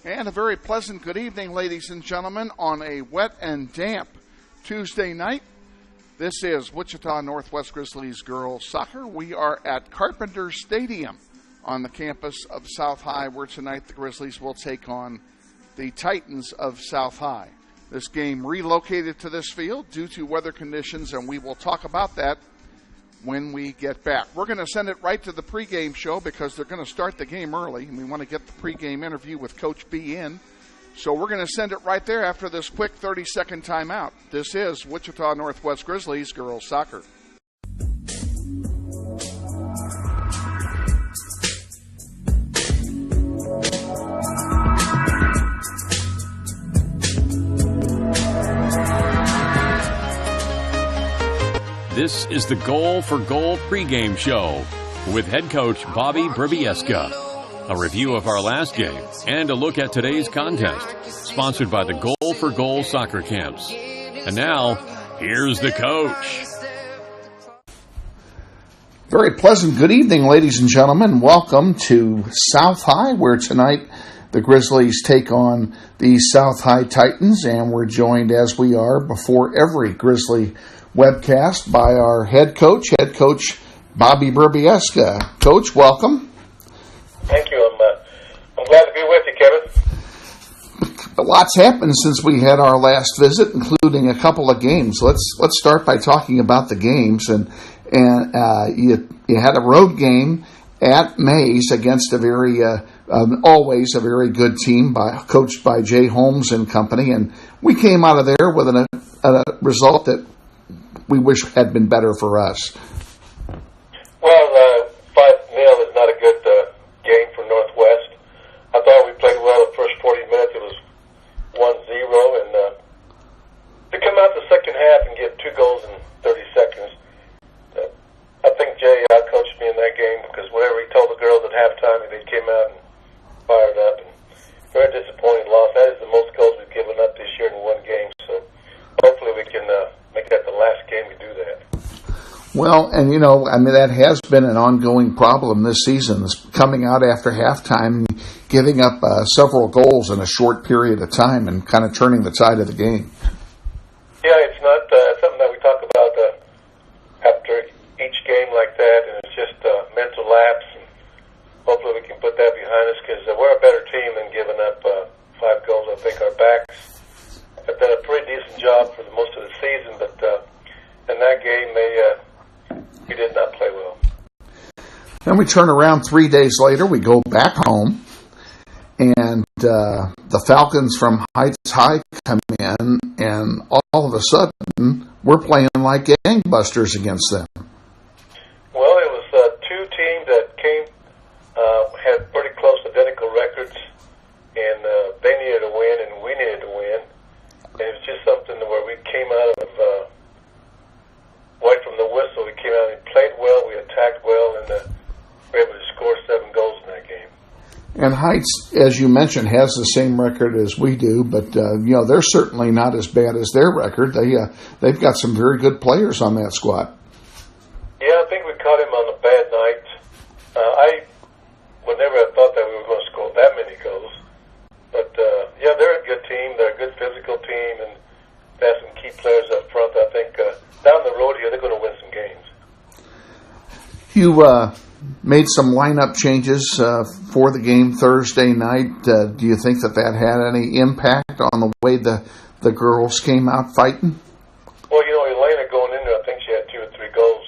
And a very pleasant good evening, ladies and gentlemen, on a wet and damp Tuesday night. This is Wichita Northwest Grizzlies girls soccer. We are at Carpenter Stadium on the campus of South High, where tonight the Grizzlies will take on the Titans of South High. This game relocated to this field due to weather conditions, and we will talk about that when we get back. We're going to send it right to the pregame show because they're going to start the game early, and we want to get the pregame interview with Coach B in. So we're going to send it right there after this quick 30-second timeout. This is Wichita Northwest Grizzlies girls soccer. This is the Goal for Goal pregame show with head coach Bobby Brybieska. A review of our last game and a look at today's contest, sponsored by the Goal for Goal soccer camps. And now, here's the coach. Very pleasant good evening, ladies and gentlemen. Welcome to South High, where tonight the Grizzlies take on the South High Titans, and we're joined, as we are before every Grizzly webcast, by our head coach Bobby Brybieska. Coach, welcome. Thank you. I'm glad to be with you, Kevin. A lot's happened since we had our last visit, including a couple of games. Let's start by talking about the games. And you had a road game at Mays against a very always a very good team coached by Jay Holmes and company, and we came out of there with a result that we wish had been better for us. Well, 5-0 is not a good game for Northwest. I thought we played well the first 40 minutes. It was 1-0, and to come out the second half and get 2 goals in 30 seconds, I think Jay outcoached me in that game, because whatever he told the girls at halftime, they came out and fired up. And very disappointing loss. That is the most goals we've given up this year in one game, so hopefully we can make that the last game we do that. Well, and that has been an ongoing problem this season, coming out after halftime, giving up several goals in a short period of time and kind of turning the tide of the game. Yeah, it's not something that we talk about after each game like that, and it's just mental lapse. And hopefully we can put that behind us, because we're a better team than giving up 5 goals. I think our backs have done a pretty decent job for most of the season, but in that game we did not play well. Then we turn around 3 days later, we go back home, and the Falcons from Heights High come in, and all of a sudden we're playing like gangbusters against them. Well, it was 2 teams that had pretty close identical records, and they needed a win and we needed to win. And it was just something where we came out of right from the whistle. We came out and played well, we attacked well, and we were able to score 7 goals in that game. And Heights, as you mentioned, has the same record as we do, but they're certainly not as bad as their record. They've got some very good players on that squad. Yeah, I think we caught him on a bad night. I would never have thought that we were going to score that many goals. But, they're a good team. They're a good physical team, and they have some key players up front. I think down the road here, they're going to win some games. You made some lineup changes for the game Thursday night. Do you think that had any impact on the way the girls came out fighting? Well, Elena going in there, I think she had 2 or 3 goals.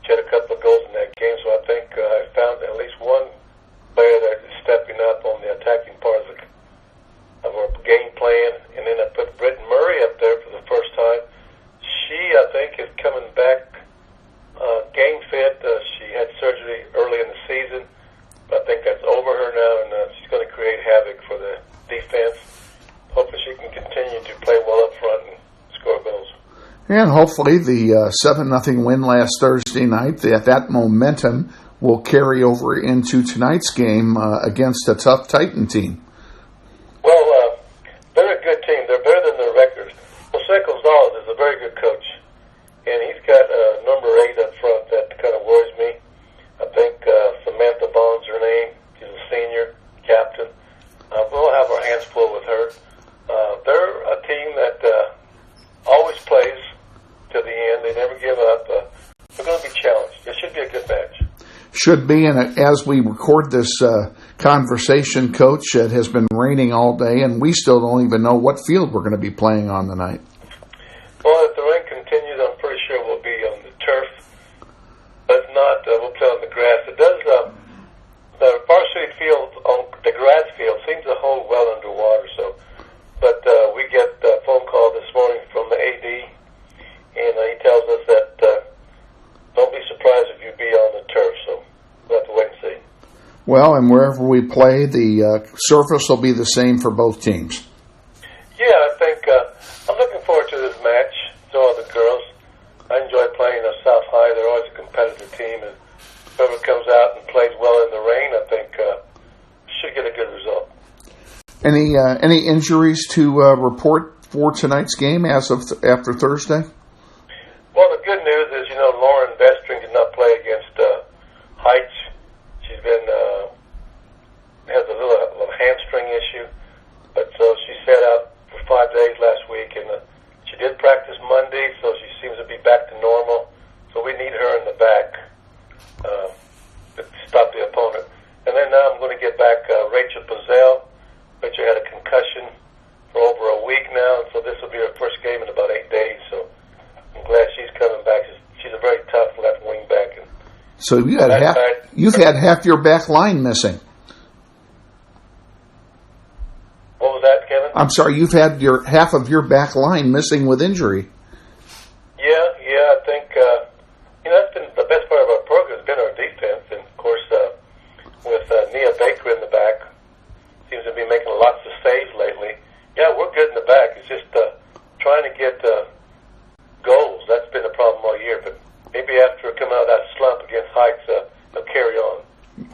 She had a couple of goals in that game, so I think I found at least one player that is stepping up on the attacking part of our game plan. And then I put Britton Murray up there for the first time. She, I think, is coming back game fit. She had surgery early in the season, but I think that's over her now, and she's going to create havoc for the defense. Hopefully she can continue to play well up front and score goals. And hopefully the 7-0 win last Thursday night, that momentum will carry over into tonight's game against a tough Titan team. Well, they're a good team. They're better than their record. Jose Gonzalez is a very good coach, and he's got number 8 up front that kind of worries me. I think Samantha Bond's her name. She's a senior captain. We'll Should be, and as we record this conversation, Coach, it has been raining all day, and we still don't even know what field we're going to be playing on tonight. Well, if the rain continues, I'm pretty sure we'll be on the turf. But if not, we'll play on the grass. It does, the varsity field, on the grass field, seems to hold well underwater. So, but we get a phone call this morning from the AD, and he tells us that don't be surprised if you be on the turf. So we'll have to wait and see. Well, and wherever we play, the surface will be the same for both teams. Yeah, I think I'm looking forward to this match. So are the girls. I enjoy playing South High. They're always a competitive team, and whoever comes out and plays well in the rain, I think should get a good result. Any injuries to report for tonight's game as of after Thursday? Well, the good news is, Lauren Vestring did not play against Heights. She's been has a little hamstring issue, but so she sat out for 5 days last week, and she did practice Monday, so she seems to be back to normal. So we need her in the back to stop the opponent. And then now I'm going to get back Rachel Bazell. Rachel had a concussion for over a week now, and so this will be her first game in about 8 days. So I'm glad she's coming back. She's a very tough left wing back. And so you've had half your back line missing. What was that, Kevin? I'm sorry, you've had half of your back line missing with injury. Yeah, I think that's been the best part of our program has been our defense, and of course with Nia Baker in the back, seems to be making lots of saves lately. Yeah, we're good in the back. It's just trying to get goals. That's been a problem all year, but maybe after coming out of that slump against Heights, they'll carry on.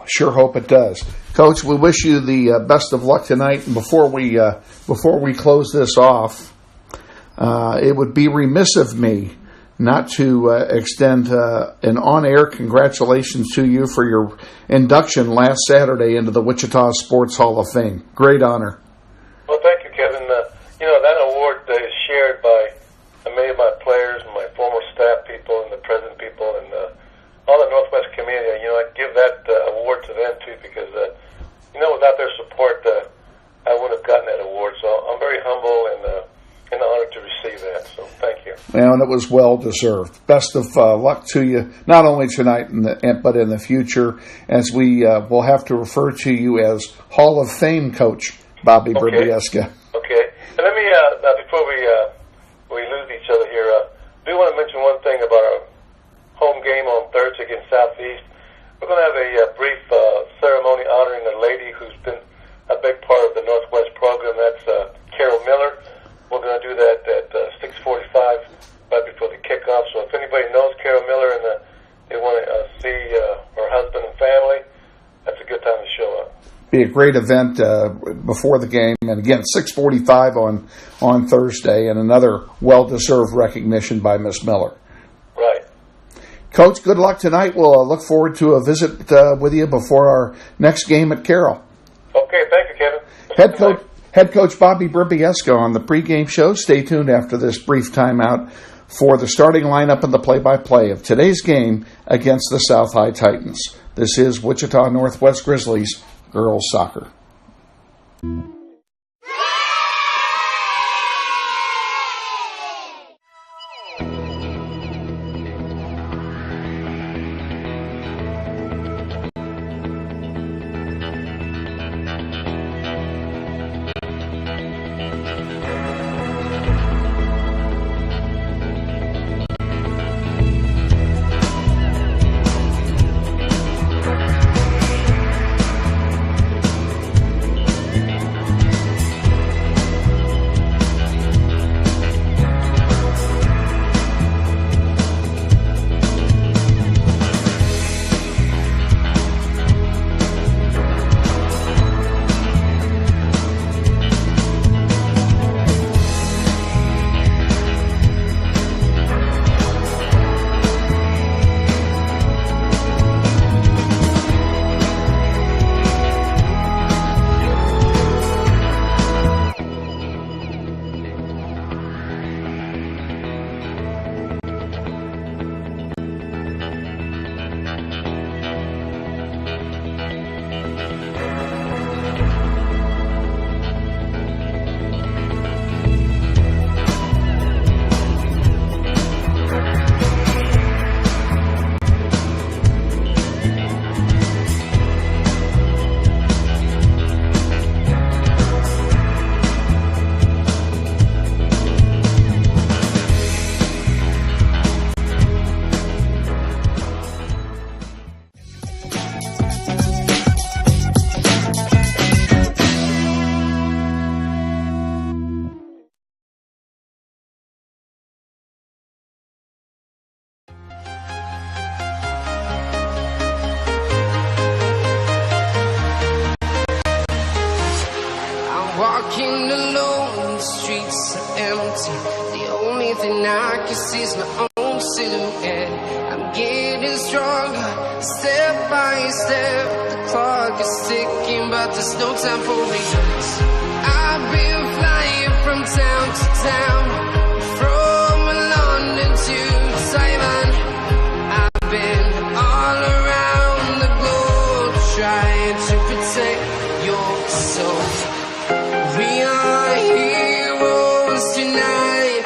Sure hope it does. Coach, we wish you the best of luck tonight. And before we close this off, it would be remiss of me not to extend an on-air congratulations to you for your induction last Saturday into the Wichita Sports Hall of Fame. Great honor. Well, thank you, Kevin. That award is shared by many of my players and my former staff people and the present people and all the Northwest community. I give that award to them too because without their support, I wouldn't have gotten that award. So I'm very humble and honored to receive that. So thank you. Well, and it was well deserved. Best of luck to you, not only tonight but in the future, as we will have to refer to you as Hall of Fame coach Bobby Brybieska. Okay. And let me before we lose each other here, do want to mention one thing about our home game on Thursday against Southeast. We're going to have a brief ceremony honoring a lady who's been a big part of the Northwest program. That's Carol Miller. We're going to do that at 6:45 right before the kickoff. So if anybody knows Carol Miller and they want to see her husband and family, that's a good time to show up. Be a great event before the game, and again 6:45 on Thursday, and another well-deserved recognition by Miss Miller. Right. Coach, good luck tonight. We'll look forward to a visit with you before our next game at Carroll. Okay, thank you, Kevin. Head Coach Bobby Brybieska on the pregame show. Stay tuned after this brief timeout for the starting lineup and the play-by-play of today's game against the South High Titans. This is Wichita Northwest Grizzlies girls soccer. and I can see my own silhouette. I'm getting stronger, step by step. The clock is ticking, but there's no time for regrets. I've been flying from town to town, from London to Taiwan. I've been all around the globe trying to protect your soul. We are heroes tonight.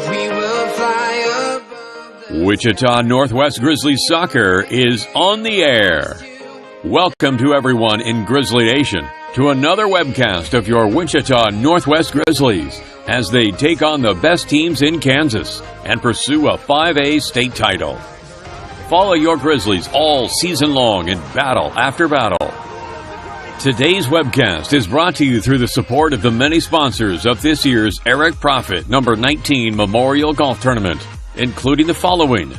We will fly above. Wichita Northwest Grizzlies soccer is on the air. Welcome to everyone in Grizzly Nation to another webcast of your Wichita Northwest Grizzlies as they take on the best teams in Kansas and pursue a 5A state title. Follow your Grizzlies all season long in battle after battle. Today's webcast is brought to you through the support of the many sponsors of this year's Eric Profit number 19 Memorial Golf Tournament, including the following: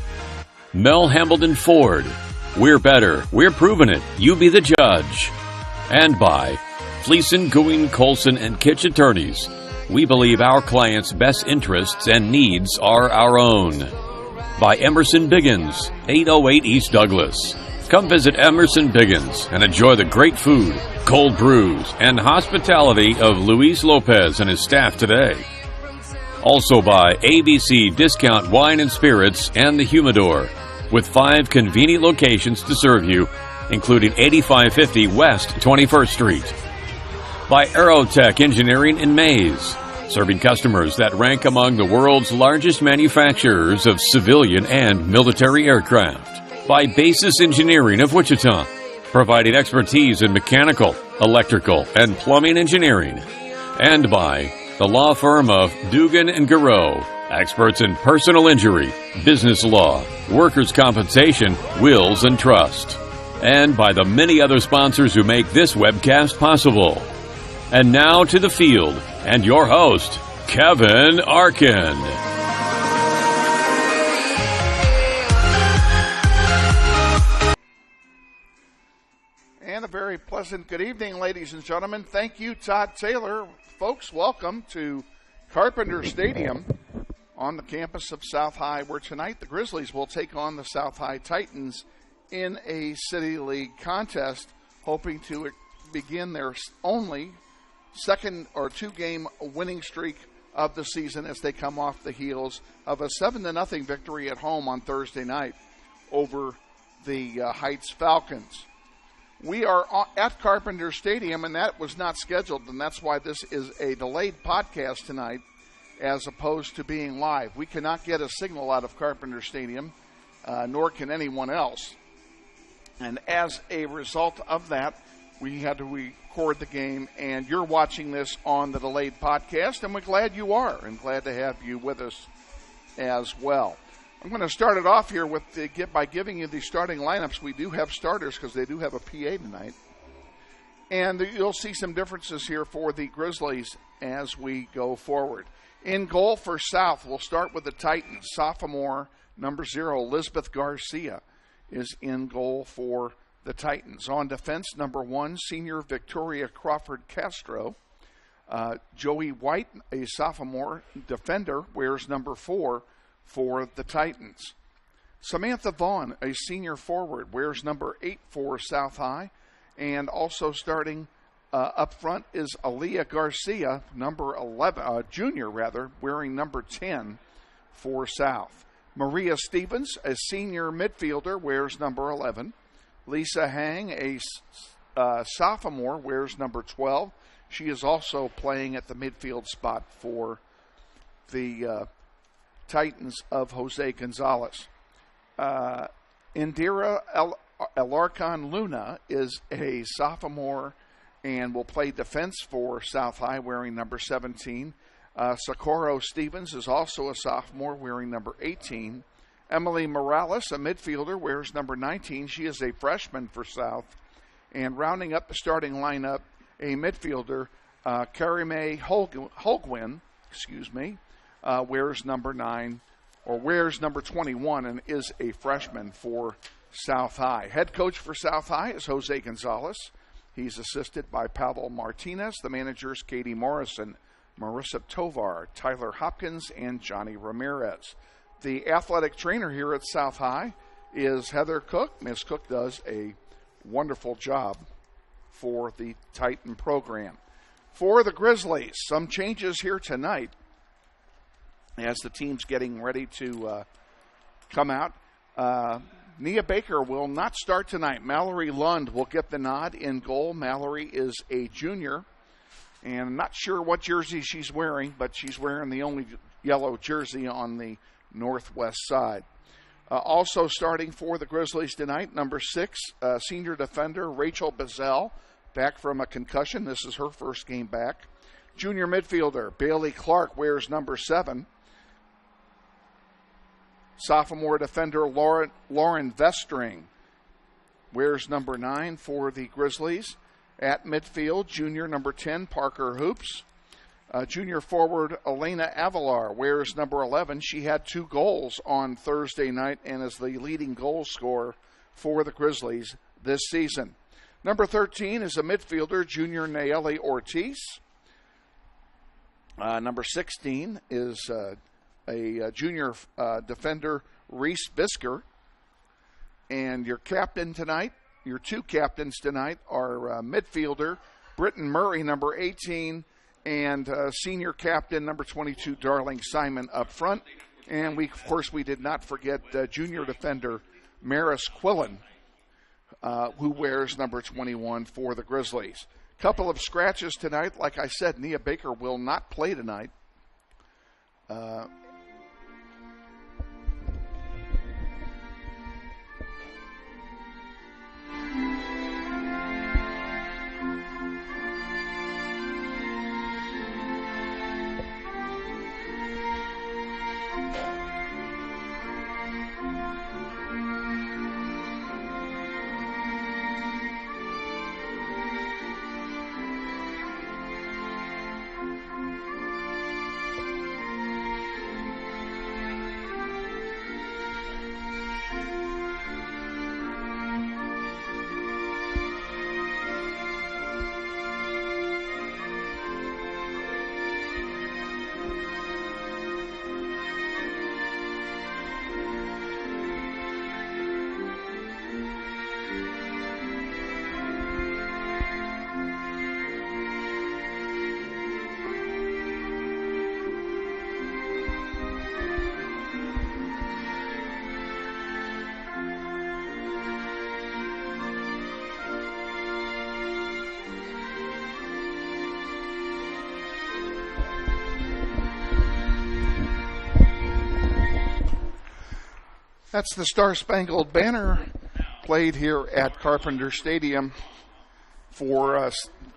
Mel Hambledon Ford, we're better, we're proving it, you be the judge. And by Fleeson, Gooing, Colson, and Kitch Attorneys. We believe our clients' best interests and needs are our own. By Emerson Biggins, 808 East Douglas. Come visit Emerson Biggins and enjoy the great food, cold brews, and hospitality of Luis Lopez and his staff today. Also by ABC Discount Wine and Spirits and the Humidor, with 5 convenient locations to serve you, including 8550 West 21st Street. By Aerotech Engineering in Mays, serving customers that rank among the world's largest manufacturers of civilian and military aircraft. By Basis Engineering of Wichita, providing expertise in mechanical, electrical, and plumbing engineering. And by the law firm of Dugan and Garreau, experts in personal injury, business law, workers' compensation, wills, and trust. And by the many other sponsors who make this webcast possible. And now to the field, and your host, Kevin Arkin. And a very pleasant good evening, ladies and gentlemen. Thank you, Todd Taylor. Folks, welcome to Carpenter Stadium on the campus of South High, where tonight the Grizzlies will take on the South High Titans in a City League contest, hoping to begin their only second or 2-game winning streak of the season as they come off the heels of a 7-0 victory at home on Thursday night over the Heights Falcons. We are at Carpenter Stadium, and that was not scheduled, and that's why this is a delayed podcast tonight as opposed to being live. We cannot get a signal out of Carpenter Stadium, nor can anyone else. And as a result of that, we had to record the game, and you're watching this on the delayed podcast, and we're glad you are, and glad to have you with us as well. I'm going to start it off here by giving you the starting lineups. We do have starters because they do have a PA tonight. And you'll see some differences here for the Grizzlies as we go forward. In goal for South, we'll start with the Titans. Sophomore number 0, Elizabeth Garcia, is in goal for the Titans. On defense, number 1, senior Victoria Crawford Castro. Joey White, a sophomore defender, wears number 4 for the Titans. Samantha Vaughn, a senior forward, wears number 8 for South High. And also starting up front is Aaliyah Garcia, number 11, junior rather, wearing number 10 for South. Maria Stevens, a senior midfielder, wears number 11. Lisa Hang, a sophomore, wears number 12. She is also playing at the midfield spot for the Titans of Jose Gonzalez. Indira Alarcon Luna is a sophomore and will play defense for South High, wearing number 17. Socorro Stevens is also a sophomore, wearing number 18. Emily Morales, a midfielder, wears number 19. She is a freshman for South. And rounding up the starting lineup, a midfielder, Carrie-Mae Holguin, wears number 9, or wears number 21, and is a freshman for South High. Head coach for South High is Jose Gonzalez. He's assisted by Pavel Martinez. The manager is Katie Morrison Marissa Tovar, Tyler Hopkins, and Johnny Ramirez. The athletic trainer here at South High is Heather Cook. Ms. Cook does a wonderful job for the Titan program. For the Grizzlies, some changes here tonight as the team's getting ready to come out. Nia Baker will not start tonight. Mallory Lund will get the nod in goal. Mallory is a junior, and I'm not sure what jersey she's wearing, but she's wearing the only yellow jersey on the northwest side. Also starting for the Grizzlies tonight, number 6, senior defender Rachel Bazell, back from a concussion. This is her first game back. Junior midfielder Bailey Clark wears number 7. Sophomore defender Lauren Vestring wears number 9 for the Grizzlies. At midfield, junior number 10 Parker Hoops. Junior forward Elena Avalar wears number 11. She had 2 goals on Thursday night and is the leading goal scorer for the Grizzlies this season. Number 13 is a midfielder, junior Nayeli Ortiz. Number 16 is a junior defender, Reese Bisker. And your captain tonight, your 2 captains tonight are midfielder, Britton Murray, number 18, and senior captain, number 22, Darling Simon up front. And we did not forget junior defender, Maris Quillen, who wears number 21 for the Grizzlies. Couple of scratches tonight. Like I said, Nia Baker will not play tonight. That's the Star-Spangled Banner played here at Carpenter Stadium for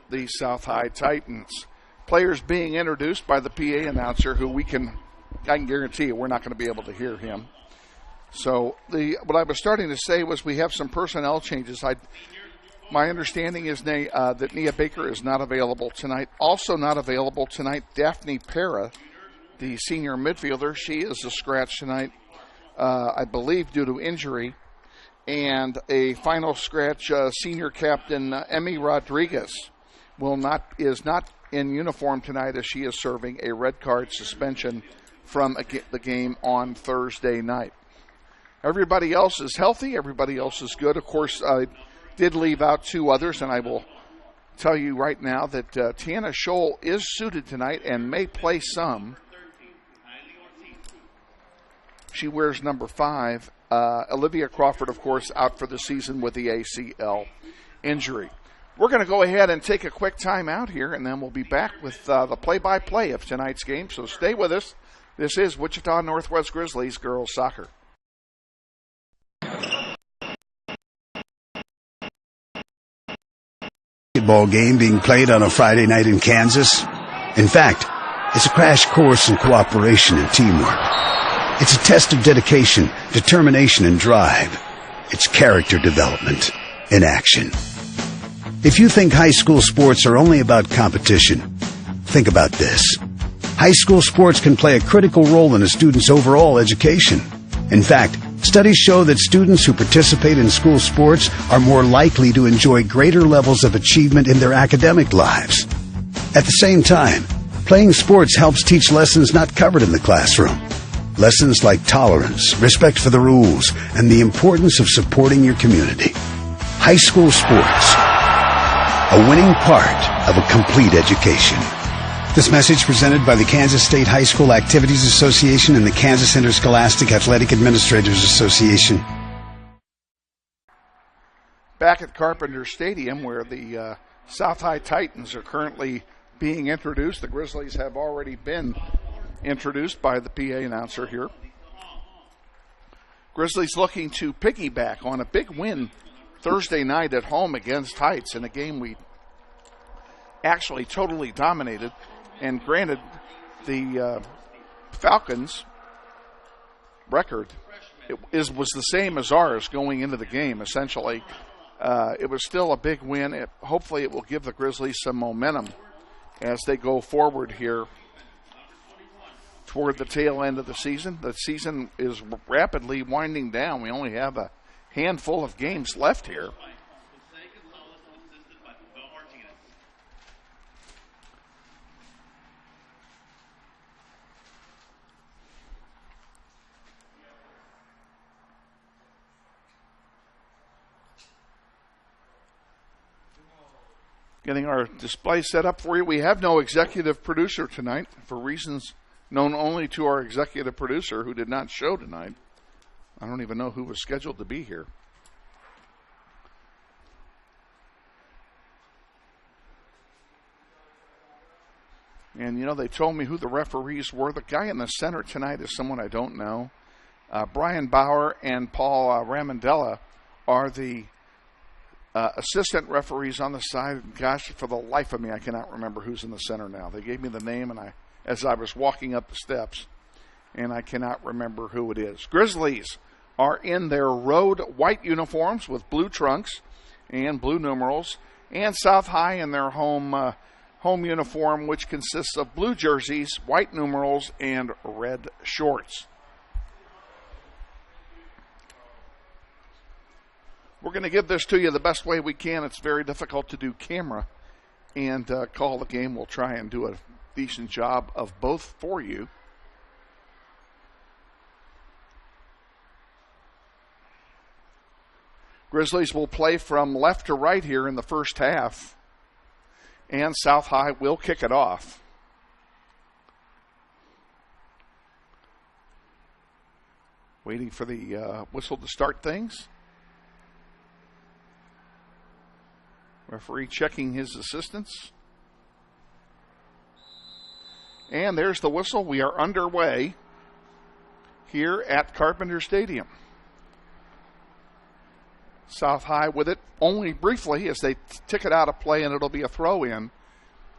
the South High Titans. Players being introduced by the PA announcer, who I can guarantee you we're not going to be able to hear him. So what I was starting to say was we have some personnel changes. My understanding is that Nia Baker is not available tonight. Also not available tonight, Daphne Para, the senior midfielder. She is a scratch tonight. I believe due to injury, and a final scratch, senior captain Emmy Rodriguez is not in uniform tonight as she is serving a red card suspension from the game on Thursday night. Everybody else is healthy. Everybody else is good. Of course, I did leave out 2 others, and I will tell you right now that Tiana Scholl is suited tonight and may play some. She wears number 5. Olivia Crawford, of course, out for the season with the ACL injury. We're going to go ahead and take a quick time out here, and then we'll be back with the play-by-play of tonight's game. So stay with us. This is Wichita Northwest Grizzlies girls soccer. Basketball game being played on a Friday night in Kansas. In fact, it's a crash course in cooperation and teamwork. It's a test of dedication, determination, and drive. It's character development in action. If you think high school sports are only about competition, think about this. High school sports can play a critical role in a student's overall education. In fact, studies show that students who participate in school sports are more likely to enjoy greater levels of achievement in their academic lives. At the same time, Playing sports helps teach lessons not covered in the classroom. Lessons like tolerance, respect for the rules, and the importance of supporting your community. High school sports, a winning part of a complete education. This message presented by the Kansas State High School Activities Association and the Kansas Interscholastic Athletic Administrators Association. Back at Carpenter Stadium, where the South High Titans are currently being introduced. The Grizzlies have already been introduced by the PA announcer here. Grizzlies looking to piggyback on a big win Thursday night at home against Heights in a game we actually totally dominated. And granted, the Falcons' record was the same as ours going into the game, essentially. It was still a big win. Hopefully it will give the Grizzlies some momentum as they go forward here toward the tail end of the season. The season is rapidly winding down. We only have a handful of games left here. Getting our display set up for you. We have no executive producer tonight for reasons known only to our executive producer, who did not show tonight. I don't even know who was scheduled to be here. And, you know, they told me who the referees were. The guy in the center tonight is someone I don't know. Brian Bauer and Paul Ramondella are the assistant referees on the side. Gosh, for the life of me, I cannot remember who's in the center now. They gave me the name as I was walking up the steps, and I cannot remember who it is. Grizzlies are in their road white uniforms with blue trunks and blue numerals, and South High in their home uniform, which consists of blue jerseys, white numerals, and red shorts. We're going to give this to you the best way we can. It's very difficult to do camera and call the game. We'll try and do a decent job of both for you. Grizzlies will play from left to right here in the first half, and South High will kick it off. Waiting for the whistle to start things. Referee checking his assistants. And there's the whistle. We are underway here at Carpenter Stadium. South High with it only briefly as they tick it out of play, and it'll be a throw-in.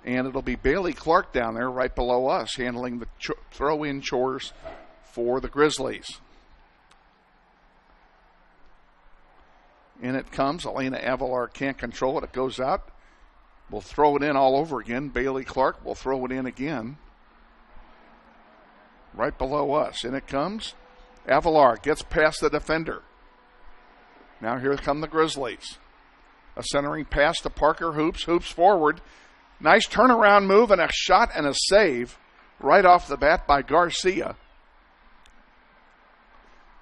And it'll be Bailey Clark down there right below us handling the throw-in chores for the Grizzlies. In it comes. Elena Avalar can't control it. It goes out. We'll throw it in all over again. Bailey Clark will throw it in again. Right below us. In it comes. Avalar gets past the defender. Now here come the Grizzlies. A centering pass to Parker Hoops. Hoops forward. Nice turnaround move and a shot and a save right off the bat by Garcia.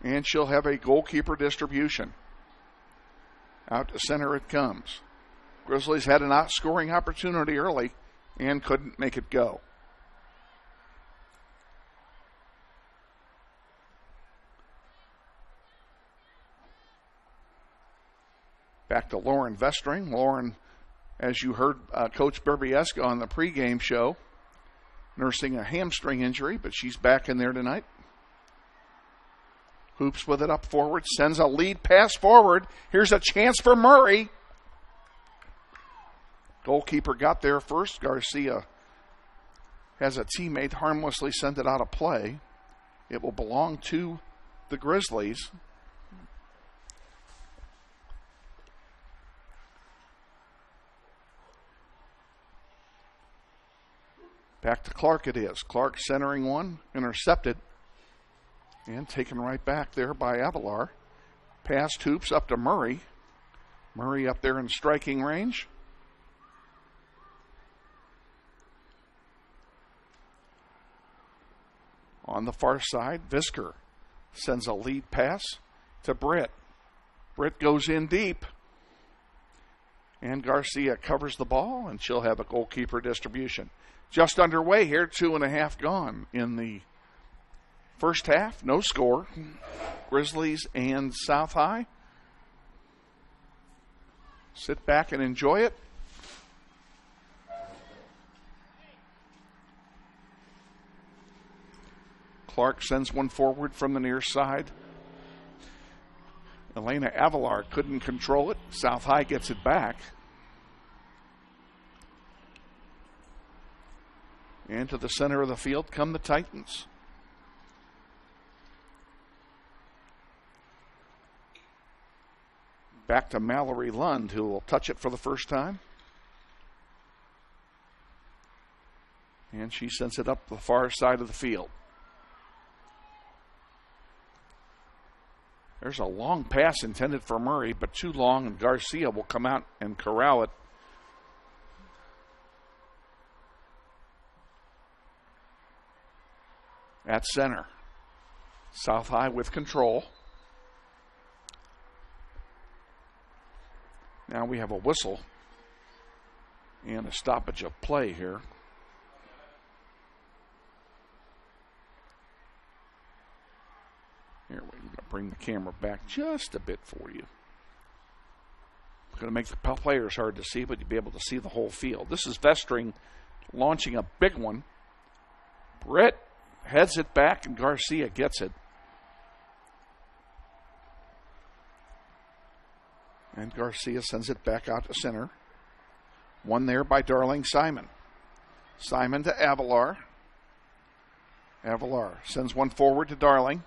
And she'll have a goalkeeper distribution. Out to center it comes. Grizzlies had an outscoring opportunity early and couldn't make it go. Back to Lauren Vestring. Lauren, as you heard Coach Berbieska on the pregame show, nursing a hamstring injury, but she's back in there tonight. Hoops with it up forward, sends a lead pass forward. Here's a chance for Murray. Goalkeeper got there first. Garcia has a teammate harmlessly send it out of play. It will belong to the Grizzlies. Back to Clark it is. Clark centering one, intercepted. And taken right back there by Avalar. Past Hoops up to Murray. Murray up there in striking range. On the far side, Visker sends a lead pass to Britt. Britt goes in deep. And Garcia covers the ball, and she'll have a goalkeeper distribution. Just underway here, 2.5 gone in the first half. No score. Grizzlies and South High. Sit back and enjoy it. Clark sends one forward from the near side. Elena Avalar couldn't control it. South High gets it back. And to the center of the field come the Titans. Back to Mallory Lund, who will touch it for the first time. And she sends it up the far side of the field. There's a long pass intended for Murray, but too long, and Garcia will come out and corral it. At center. South High with control. Now we have a whistle and a stoppage of play here. Here, we're going to bring the camera back just a bit for you. I'm going to make the players hard to see, but you'll be able to see the whole field. This is Vestring launching a big one. Britt heads it back, and Garcia gets it. And Garcia sends it back out to center. One there by Darling Simon. Simon to Avalar. Avalar sends one forward to Darling.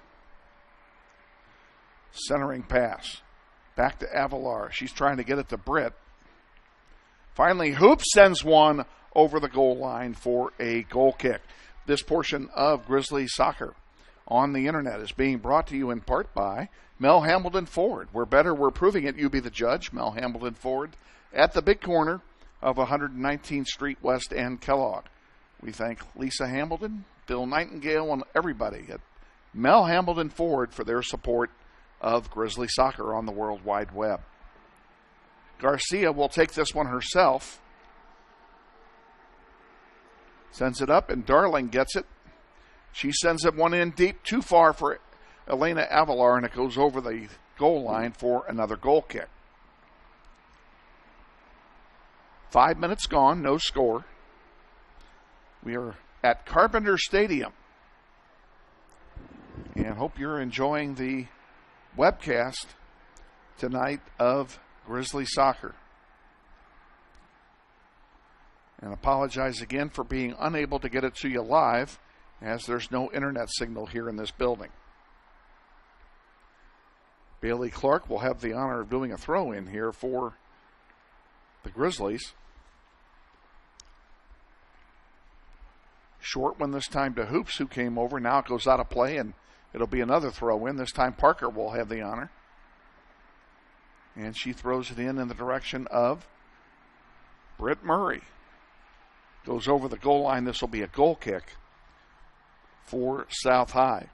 Centering pass. Back to Avalar. She's trying to get it to Britt. Finally, Hoop sends one over the goal line for a goal kick. This portion of Grizzlies soccer on the internet is being brought to you in part by Mel Hambledon Ford. We're better, we're proving it. You be the judge. Mel Hambledon Ford at the big corner of 119th Street West and Kellogg. We thank Lisa Hambledon, Bill Nightingale, and everybody at Mel Hambledon Ford for their support of Grizzly soccer on the World Wide Web. Garcia will take this one herself. Sends it up, and Darling gets it. She sends it one in deep, too far for Elena Avalar, and it goes over the goal line for another goal kick. 5 minutes gone, no score. We are at Carpenter Stadium. And hope you're enjoying the webcast tonight of Grizzly soccer. And apologize again for being unable to get it to you live, as there's no internet signal here in this building. Bailey Clark will have the honor of doing a throw-in here for the Grizzlies. Short one this time to Hoops, who came over. Now it goes out of play, and it'll be another throw-in. This time Parker will have the honor. And she throws it in the direction of Britt Murray. Goes over the goal line. This will be a goal kick for South High.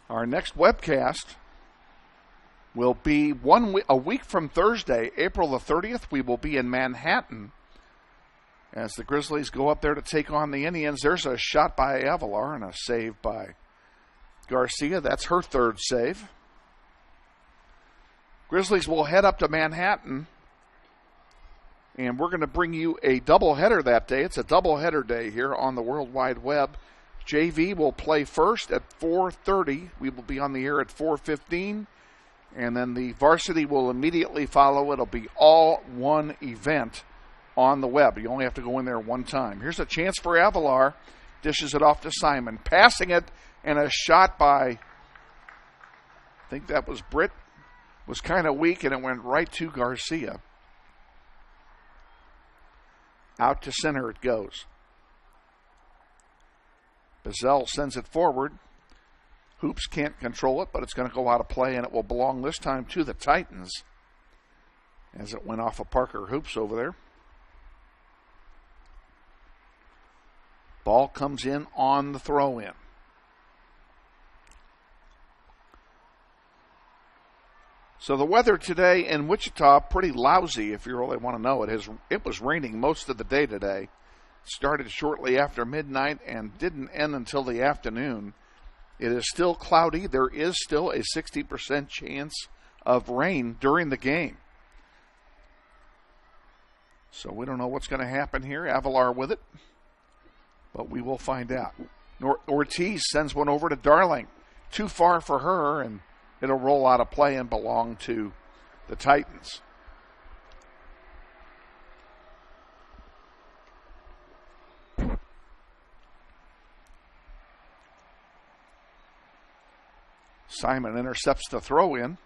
Our next webcast will be a week from Thursday, April the 30th. We will be in Manhattan as the Grizzlies go up there to take on the Indians. There's a shot by Avalar and a save by Garcia. That's her third save. Grizzlies will head up to Manhattan, and we're going to bring you a doubleheader that day. It's a doubleheader day here on the World Wide Web. JV will play first at 4:30. We will be on the air at 4:15, and then the varsity will immediately follow. It'll be all one event on the web. You only have to go in there one time. Here's a chance for Avalar. Dishes it off to Simon. Passing it, and a shot by, I think that was Britt, was kind of weak, and it went right to Garcia. Out to center it goes. Bazell sends it forward. Hoops can't control it, but it's going to go out of play, and it will belong this time to the Titans as it went off of Parker Hoops over there. Ball comes in on the throw-in. So the weather today in Wichita, pretty lousy if you really want to know. It was raining most of the day today. Started shortly after midnight and didn't end until the afternoon. It is still cloudy. There is still a 60% chance of rain during the game. So we don't know what's going to happen here. Avalar with it. But we will find out. Ortiz sends one over to Darling. Too far for her, and it'll roll out of play and belong to the Titans. Simon intercepts the throw-in,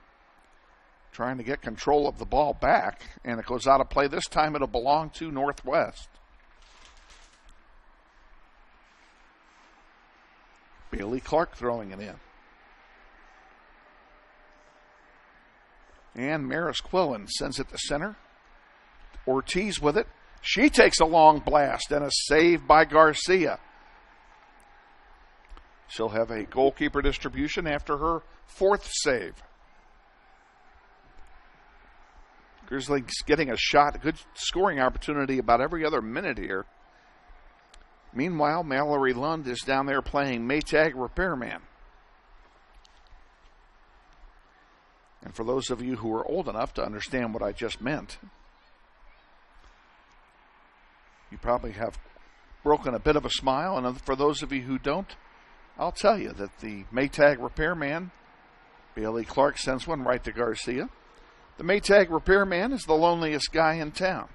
trying to get control of the ball back, and it goes out of play. This time it'll belong to Northwest. Bailey Clark throwing it in. And Maris Quillen sends it to center. Ortiz with it. She takes a long blast and a save by Garcia. She'll have a goalkeeper distribution after her fourth save. Grizzlies getting a shot, a good scoring opportunity about every other minute here. Meanwhile, Mallory Lund is down there playing Maytag repairman. And for those of you who are old enough to understand what I just meant, you probably have broken a bit of a smile. And for those of you who don't, I'll tell you that the Maytag repairman, Bailey Clark, sends one right to Garcia. The Maytag repairman is the loneliest guy in town.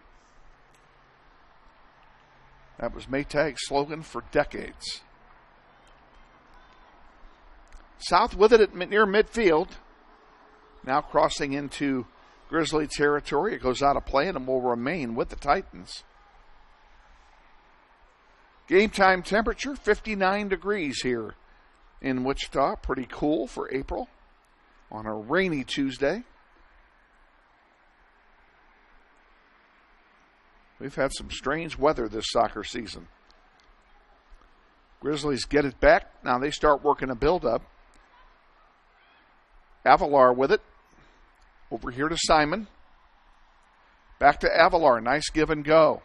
That was Maytag's slogan for decades. South with it near midfield. Now crossing into Grizzly territory. It goes out of play and will remain with the Titans. Game time temperature, 59 degrees here in Wichita. Pretty cool for April on a rainy Tuesday. We've had some strange weather this soccer season. Grizzlies get it back. Now they start working a build-up. Avalar with it. Over here to Simon. Back to Avalar. Nice give and go.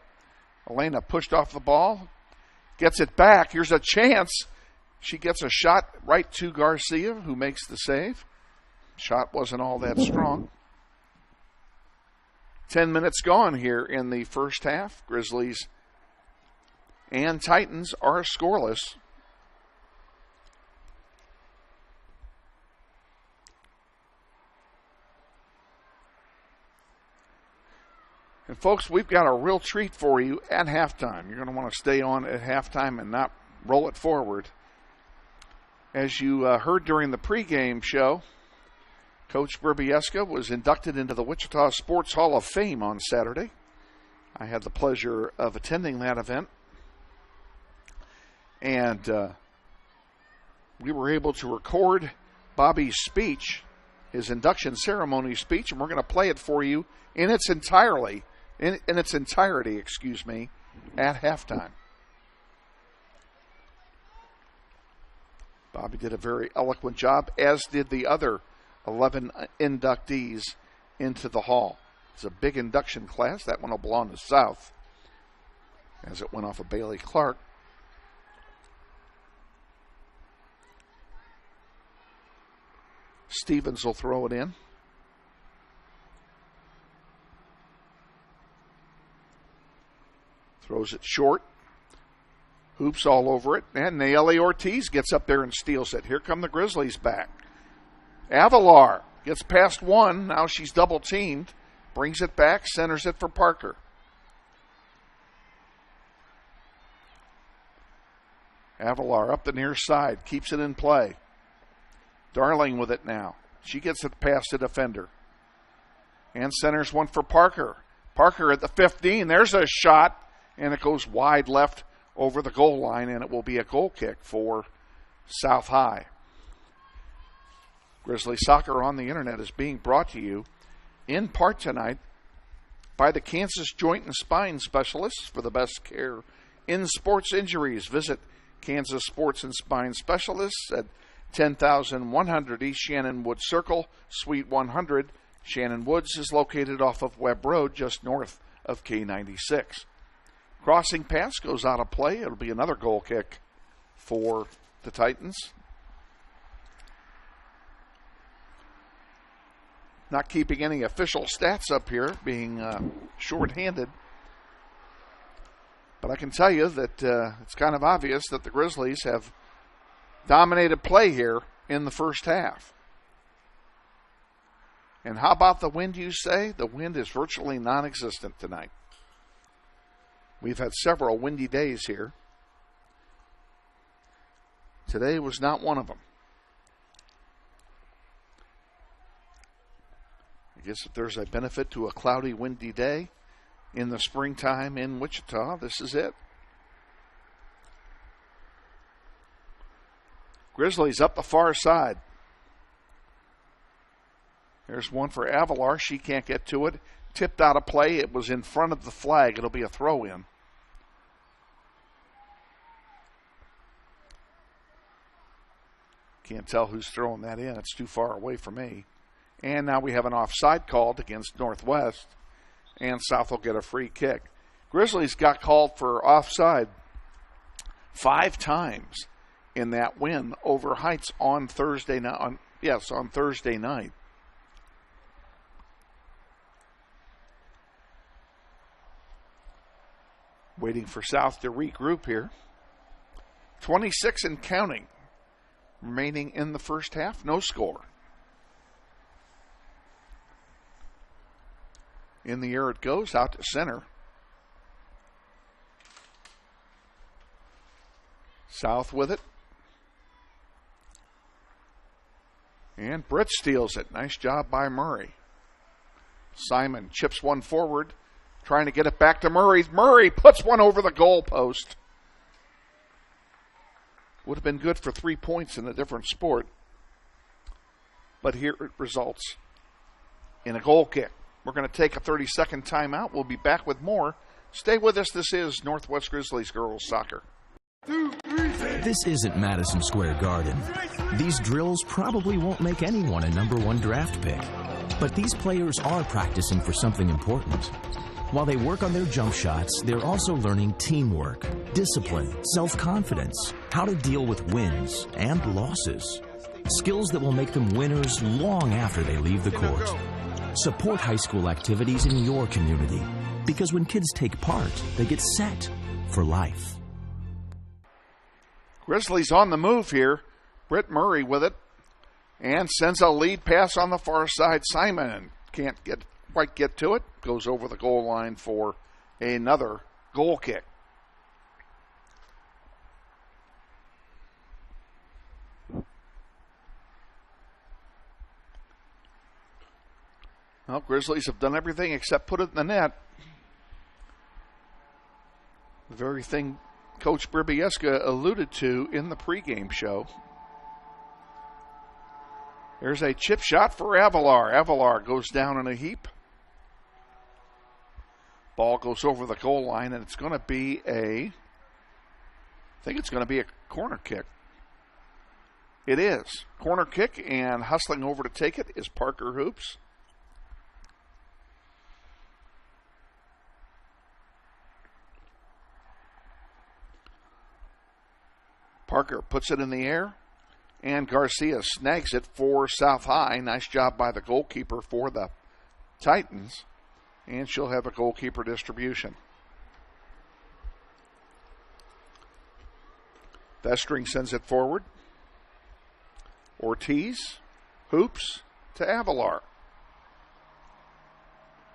Elena pushed off the ball. Gets it back. Here's a chance. She gets a shot right to Garcia, who makes the save. Shot wasn't all that strong. 10 minutes gone here in the first half. Grizzlies and Titans are scoreless. And folks, we've got a real treat for you at halftime. You're going to want to stay on at halftime and not roll it forward. As you heard during the pregame show, Coach Berbieska was inducted into the Wichita Sports Hall of Fame on Saturday. I had the pleasure of attending that event. And we were able to record Bobby's speech, his induction ceremony speech, and we're going to play it for you in its entirety, at halftime. Bobby did a very eloquent job, as did the other 11 inductees into the hall. It's a big induction class. That one will belong to South, as it went off of Bailey Clark. Stevens will throw it in. Throws it short. Hoops all over it. And Nayeli Ortiz gets up there and steals it. Here come the Grizzlies back. Avalar gets past one. Now she's double teamed. Brings it back. Centers it for Parker. Avalar up the near side. Keeps it in play. Darling with it now. She gets it past the defender. And centers one for Parker. Parker at the 15. There's a shot. And it goes wide left over the goal line. And it will be a goal kick for South High. Grizzly Soccer on the Internet is being brought to you in part tonight by the Kansas Joint and Spine Specialists. For the best care in sports injuries, visit Kansas Sports and Spine Specialists at 10,100 East Shannon Woods Circle, Suite 100. Shannon Woods is located off of Webb Road, just north of K96. Crossing pass goes out of play. It'll be another goal kick for the Titans. Not keeping any official stats up here, being shorthanded. But I can tell you that it's kind of obvious that the Grizzlies have dominated play here in the first half. And how about the wind, you say? The wind is virtually non-existent tonight. We've had several windy days here. Today was not one of them. I guess if there's a benefit to a cloudy, windy day in the springtime in Wichita, this is it. Grizzlies up the far side. There's one for Avalar. She can't get to it. Tipped out of play. It was in front of the flag. It'll be a throw-in. Can't tell who's throwing that in. It's too far away for me. And now we have an offside called against Northwest. And South will get a free kick. Grizzlies got called for offside 5 times in that win over Heights on Thursday night. On Thursday night. Waiting for South to regroup here. 26 and counting remaining in the first half. No score. In the air it goes, out to center. South with it. And Britt steals it. Nice job by Murray. Simon chips one forward, trying to get it back to Murray. Murray puts one over the goal post. Would have been good for 3 points in a different sport. But here it results in a goal kick. We're going to take a 30-second timeout. We'll be back with more. Stay with us. This is Northwest Grizzlies Girls Soccer. This isn't Madison Square Garden. These drills probably won't make anyone a #1 draft pick. But these players are practicing for something important. While they work on their jump shots, they're also learning teamwork, discipline, self-confidence, how to deal with wins and losses. Skills that will make them winners long after they leave the court. Support high school activities in your community, because when kids take part, they get set for life. Grizzlies on the move here. Britt Murray with it. And sends a lead pass on the far side. Simon can't quite get to it. Goes over the goal line for another goal kick. Well, Grizzlies have done everything except put it in the net. The very thing Coach Brybieska alluded to in the pregame show. There's a chip shot for Avalar. Avalar goes down in a heap. Ball goes over the goal line, and it's going to be I think it's going to be a corner kick. It is. Corner kick, and hustling over to take it is Parker Hoops. Parker puts it in the air, and Garcia snags it for South High. Nice job by the goalkeeper for the Titans, and she'll have a goalkeeper distribution. Vestring sends it forward. Ortiz, Hoops to Avalar.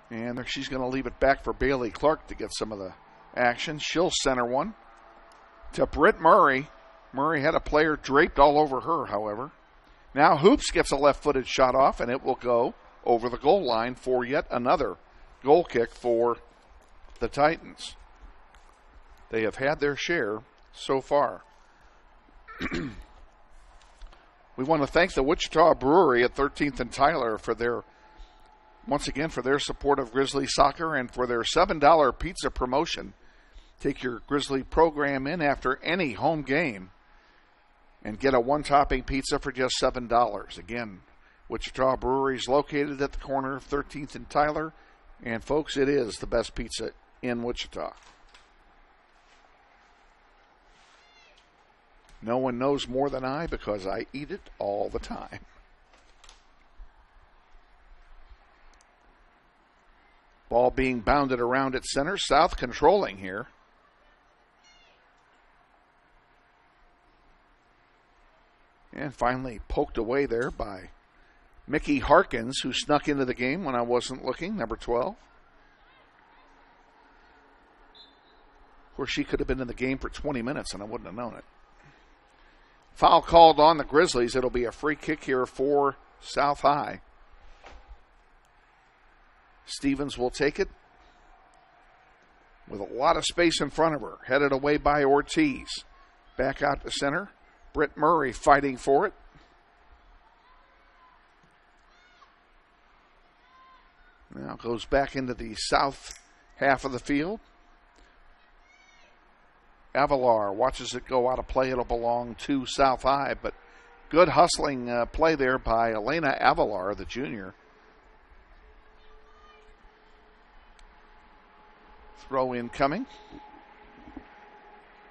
And she's going to leave it back for Bailey Clark to get some of the action. She'll center one to Britt Murray. Murray had a player draped all over her, however. Now Hoops gets a left-footed shot off, and it will go over the goal line for yet another goal kick for the Titans. They have had their share so far. We want to thank the Wichita Brewery at 13th and Tyler for their support of Grizzly soccer and for their $7 pizza promotion. Take your Grizzly program in after any home game and get a one-topping pizza for just $7. Again, Wichita Brewery is located at the corner of 13th and Tyler, and folks, it is the best pizza in Wichita. No one knows more than I because I eat it all the time. Ball being bounded around at center. South controlling here. And finally poked away there by Mickey Harkins, who snuck into the game when I wasn't looking, number 12. Of course, she could have been in the game for 20 minutes and I wouldn't have known it. Foul called on the Grizzlies. It'll be a free kick here for South High. Stevens will take it with a lot of space in front of her. Headed away by Ortiz. Back out to center. Britt Murray fighting for it. Now goes back into the south half of the field. Avalar watches it go out of play. It'll belong to South High, but good hustling play there by Elena Avalar, the junior. Throw in coming.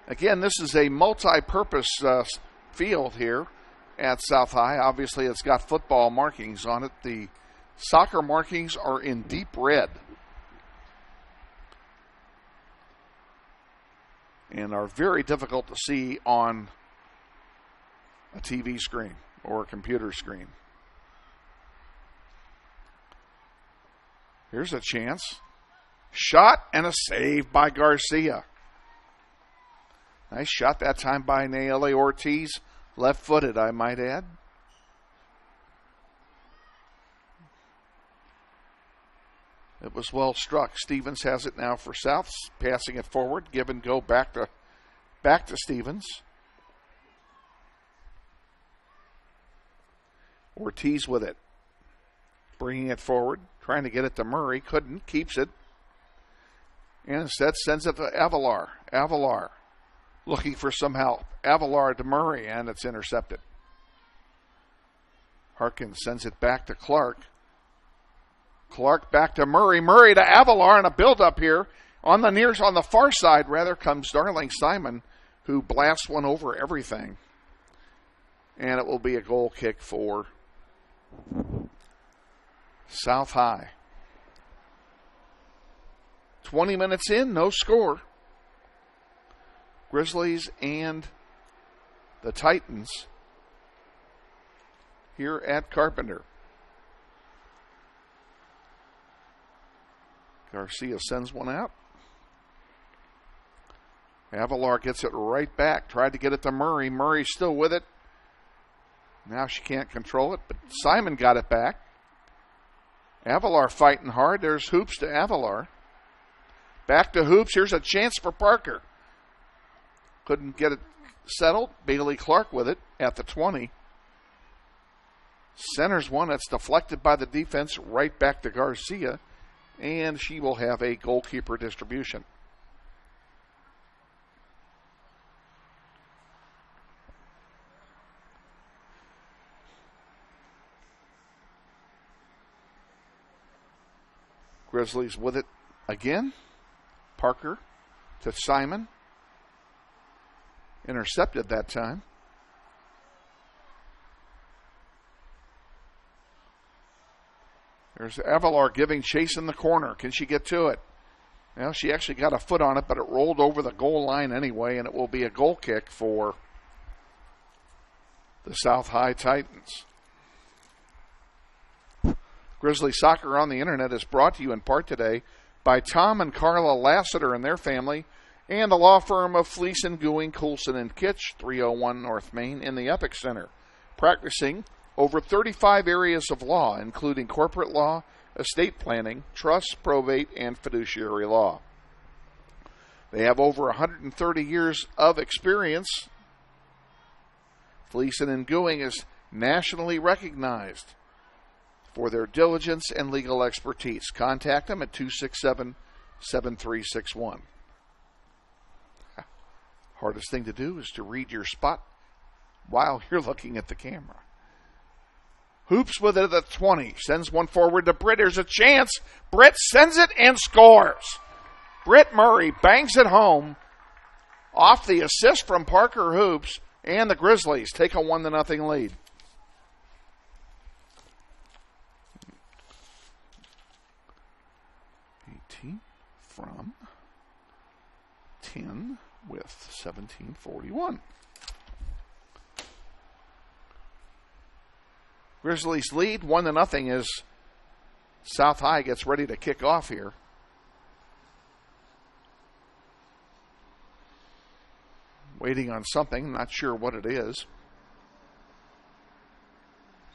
Again, this is a multi-purpose field here at South High. Obviously, it's got football markings on it. The soccer markings are in deep red and are very difficult to see on a TV screen or a computer screen. Here's a chance. Shot and a save by Garcia. Nice shot that time by Nayeli Ortiz. Left-footed, I might add. It was well struck. Stevens has it now for South, passing it forward. Give and go back to Stevens. Ortiz with it. Bringing it forward. Trying to get it to Murray. Couldn't. Keeps it. And instead sends it to Avalar. Avalar looking for some help. Avalar to Murray, and it's intercepted. Harkin sends it back to Clark. Clark back to Murray. Murray to Avalar, and a build-up here. On the far side, comes Darling Simon, who blasts one over everything. And it will be a goal kick for South High. 20 minutes in, no score. Grizzlies and the Titans here at Carpenter. Garcia sends one out. Avalar gets it right back. Tried to get it to Murray. Murray's still with it. Now she can't control it, but Simon got it back. Avalar fighting hard. There's Hoops to Avalar. Back to Hoops. Here's a chance for Parker. Couldn't get it settled. Bailey Clark with it at the 20. Centers one. That's deflected by the defense right back to Garcia. And she will have a goalkeeper distribution. Grizzlies with it again. Parker to Simon. Intercepted that time. There's Avalar giving chase in the corner. Can she get to it? Well, she actually got a foot on it, but it rolled over the goal line anyway, and it will be a goal kick for the South High Titans. Grizzly Soccer on the Internet is brought to you in part today by Tom and Carla Lassiter and their family and the law firm of Fleece and Gooing, Coulson and Kitch, 301 North Main in the Epic Center, practicing over 35 areas of law, including corporate law, estate planning, trust, probate, and fiduciary law. They have over 130 years of experience. Fleece and Gooing is nationally recognized for their diligence and legal expertise. Contact them at 267-7361. Hardest thing to do is to read your spot while you're looking at the camera. Hoops with it at the 20. Sends one forward to Britt. There's a chance. Britt sends it and scores. Britt Murray bangs it home off the assist from Parker Hoops, and the Grizzlies take a 1-0 lead. From 10 with 17:41. Grizzlies lead 1-0 as South High gets ready to kick off here. Waiting on something, not sure what it is.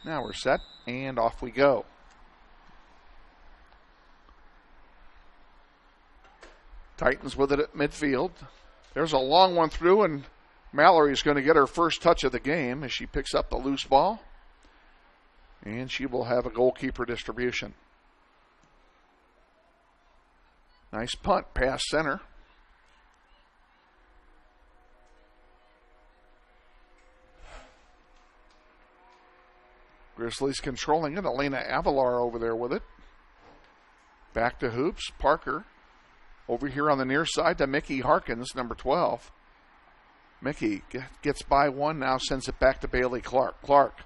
Now we're set, and off we go. Titans with it at midfield. There's a long one through, and Mallory's going to get her first touch of the game as she picks up the loose ball. And she will have a goalkeeper distribution. Nice punt past center. Grizzlies controlling it. Elena Avalar over there with it. Back to Hoops. Parker over here on the near side to Mickey Harkins, number 12. Mickey gets by one, now sends it back to Bailey Clark. Clark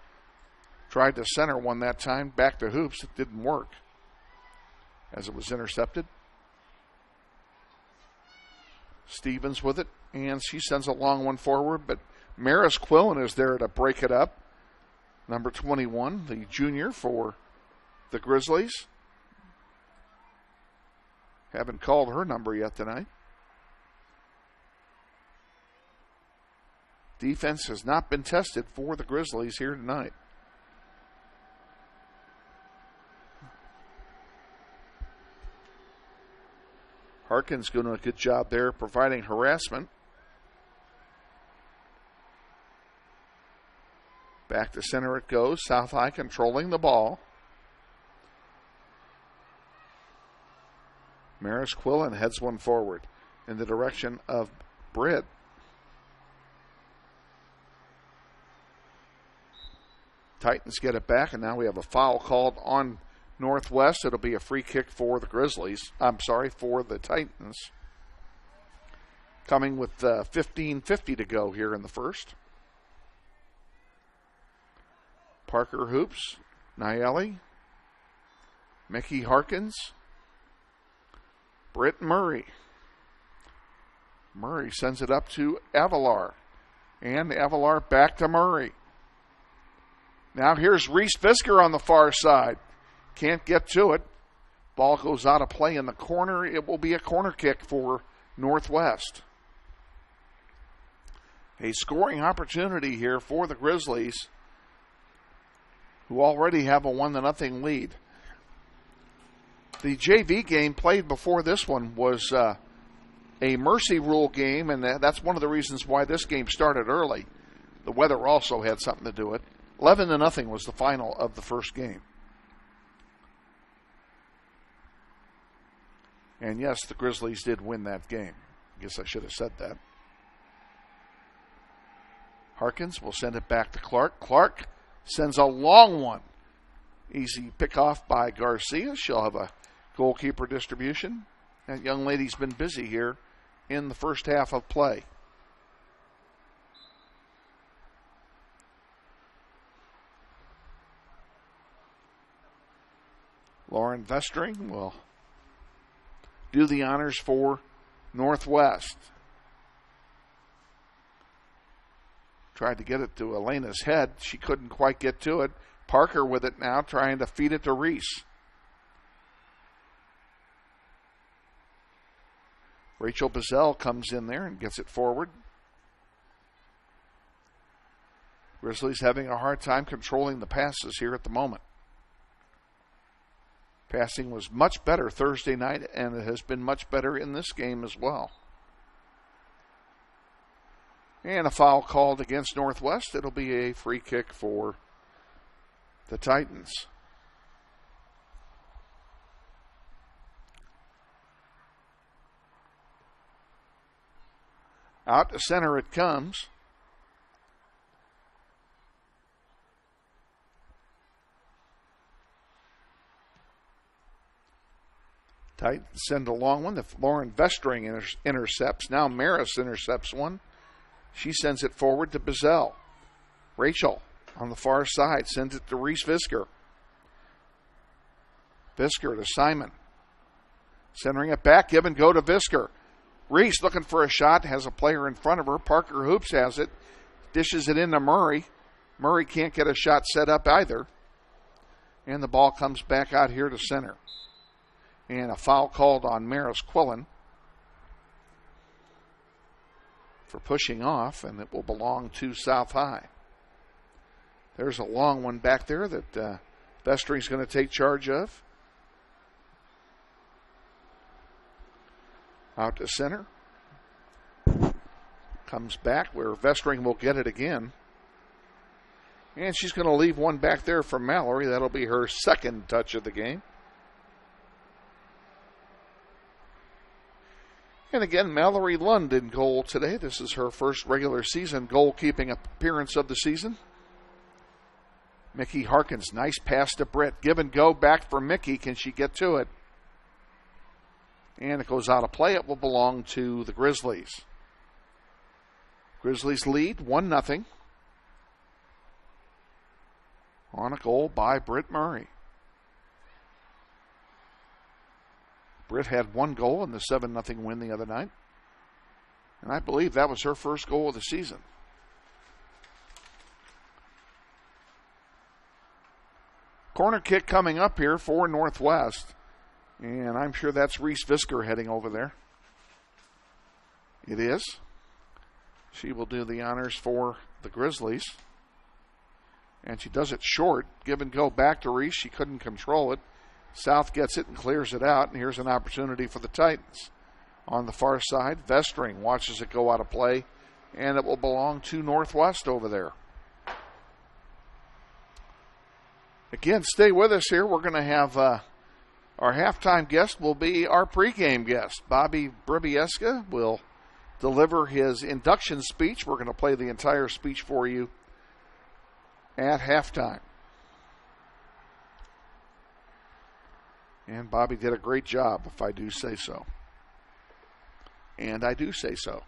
tried to center one that time. Back to Hoops. It didn't work as it was intercepted. Stevens with it, and she sends a long one forward, but Maris Quillen is there to break it up. Number 21, the junior for the Grizzlies. Haven't called her number yet tonight. Defense has not been tested for the Grizzlies here tonight. Harkin's doing a good job there providing harassment. Back to center it goes. South High controlling the ball. Maris Quillen heads one forward in the direction of Britt. Titans get it back, and now we have a foul called on Northwest. It'll be a free kick for the Grizzlies. For the Titans. Coming with 15:50 to go here in the first. Parker Hoops, Nayeli, Mickey Harkins, Britt Murray. Murray sends it up to Avalar. And Avalar back to Murray. Now here's Reese Fisker on the far side. Can't get to it. Ball goes out of play in the corner. It will be a corner kick for Northwest. A scoring opportunity here for the Grizzlies, who already have a 1-0 lead. The JV game played before this one was a mercy rule game, and that's one of the reasons why this game started early. The weather also had something to do with it. 11-0 was the final of the first game. And yes, the Grizzlies did win that game. I guess I should have said that. Harkins will send it back to Clark. Clark sends a long one. Easy pick off by Garcia. She'll have a goalkeeper distribution. That young lady's been busy here in the first half of play. Lauren Vestring will do the honors for Northwest. Tried to get it to Elena's head. She couldn't quite get to it. Parker with it now, trying to feed it to Reese. Rachel Bazell comes in there and gets it forward. Grizzlies having a hard time controlling the passes here at the moment. Passing was much better Thursday night, and it has been much better in this game as well. And a foul called against Northwest. It'll be a free kick for the Titans. Out to center it comes. Titans send a long one. Lauren Vestring intercepts. Now Maris intercepts one. She sends it forward to Bizzell. Rachel on the far side sends it to Reese Visker. Visker to Simon. Centering it back. Give and go to Visker. Reese looking for a shot. Has a player in front of her. Parker Hoops has it. Dishes it into Murray. Murray can't get a shot set up either. And the ball comes back out here to center. And a foul called on Maris Quillen for pushing off, and it will belong to South High. There's a long one back there that Vestring's going to take charge of. Out to center. Comes back where Vestring will get it again. And she's going to leave one back there for Mallory. That'll be her second touch of the game. And again, Mallory Lund in goal today. This is her first regular season goalkeeping appearance of the season. Mickey Harkins, nice pass to Britt. Give and go back for Mickey. Can she get to it? And it goes out of play. It will belong to the Grizzlies. Grizzlies lead 1-0 on a goal by Britt Murray. Britt had one goal in the 7-0 win the other night. And I believe that was her first goal of the season. Corner kick coming up here for Northwest. And I'm sure that's Reese Visker heading over there. It is. She will do the honors for the Grizzlies. And she does it short. Give and go back to Reese. She couldn't control it. South gets it and clears it out, and here's an opportunity for the Titans. On the far side, Vestring watches it go out of play, and it will belong to Northwest over there. Again, stay with us here. We're going to have our halftime guest will be our pregame guest. Bobby Brybieska will deliver his induction speech. We're going to play the entire speech for you at halftime. And Bobby did a great job, if I do say so. And I do say so.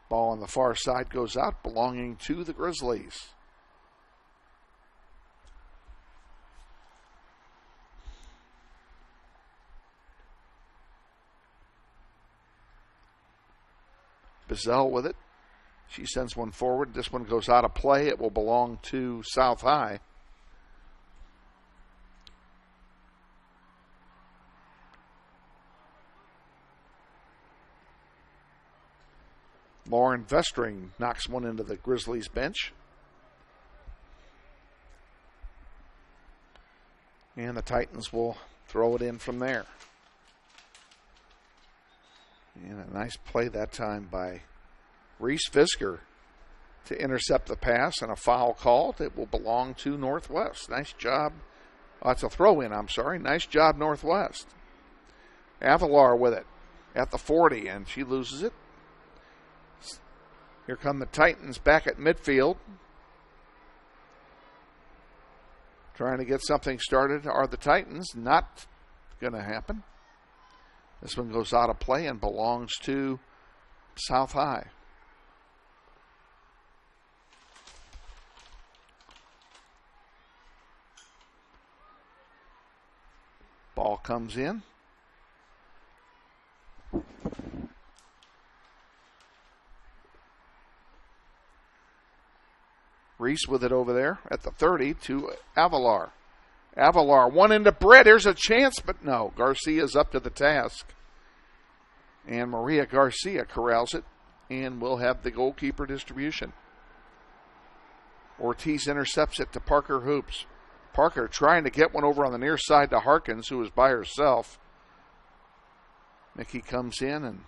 Ball on the far side goes out, belonging to the Grizzlies. Bizzell with it. She sends one forward. This one goes out of play. It will belong to South High. Lauren Vestring knocks one into the Grizzlies bench. And the Titans will throw it in from there. And a nice play that time by Reese Visker to intercept the pass, and a foul called. It will belong to Northwest. Nice job. Oh, it's a throw-in, I'm sorry. Nice job, Northwest. Avalar with it at the 40, and she loses it. Here come the Titans back at midfield. Trying to get something started are the Titans. Not going to happen. This one goes out of play and belongs to South High. Ball comes in. Reese with it over there at the 30 to Avalar. Avalar, one into Brett. There's a chance, but no. Garcia's up to the task. And Maria Garcia corrals it, and we'll have the goalkeeper distribution. Ortiz intercepts it to Parker Hoops. Parker trying to get one over on the near side to Harkins, who is by herself. Mickey comes in, and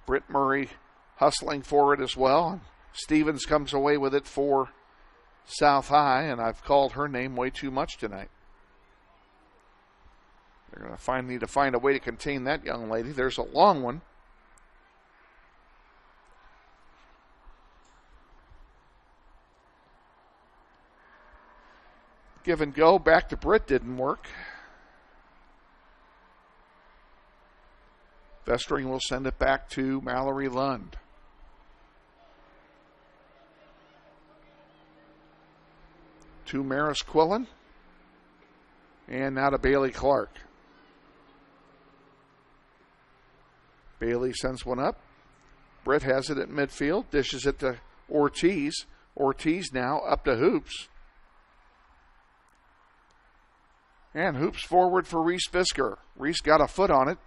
Britt Murray hustling for it as well. And Stevens comes away with it for South High, and I've called her name way too much tonight. They're going to need to find a way to contain that young lady. There's a long one. Give and go. Back to Britt didn't work. Vestring will send it back to Mallory Lund. To Maris Quillen. And now to Bailey Clark. Bailey sends one up. Britt has it at midfield. Dishes it to Ortiz. Ortiz now up to Hoops. And Hoops forward for Reese Fisker. Reese got a foot on it.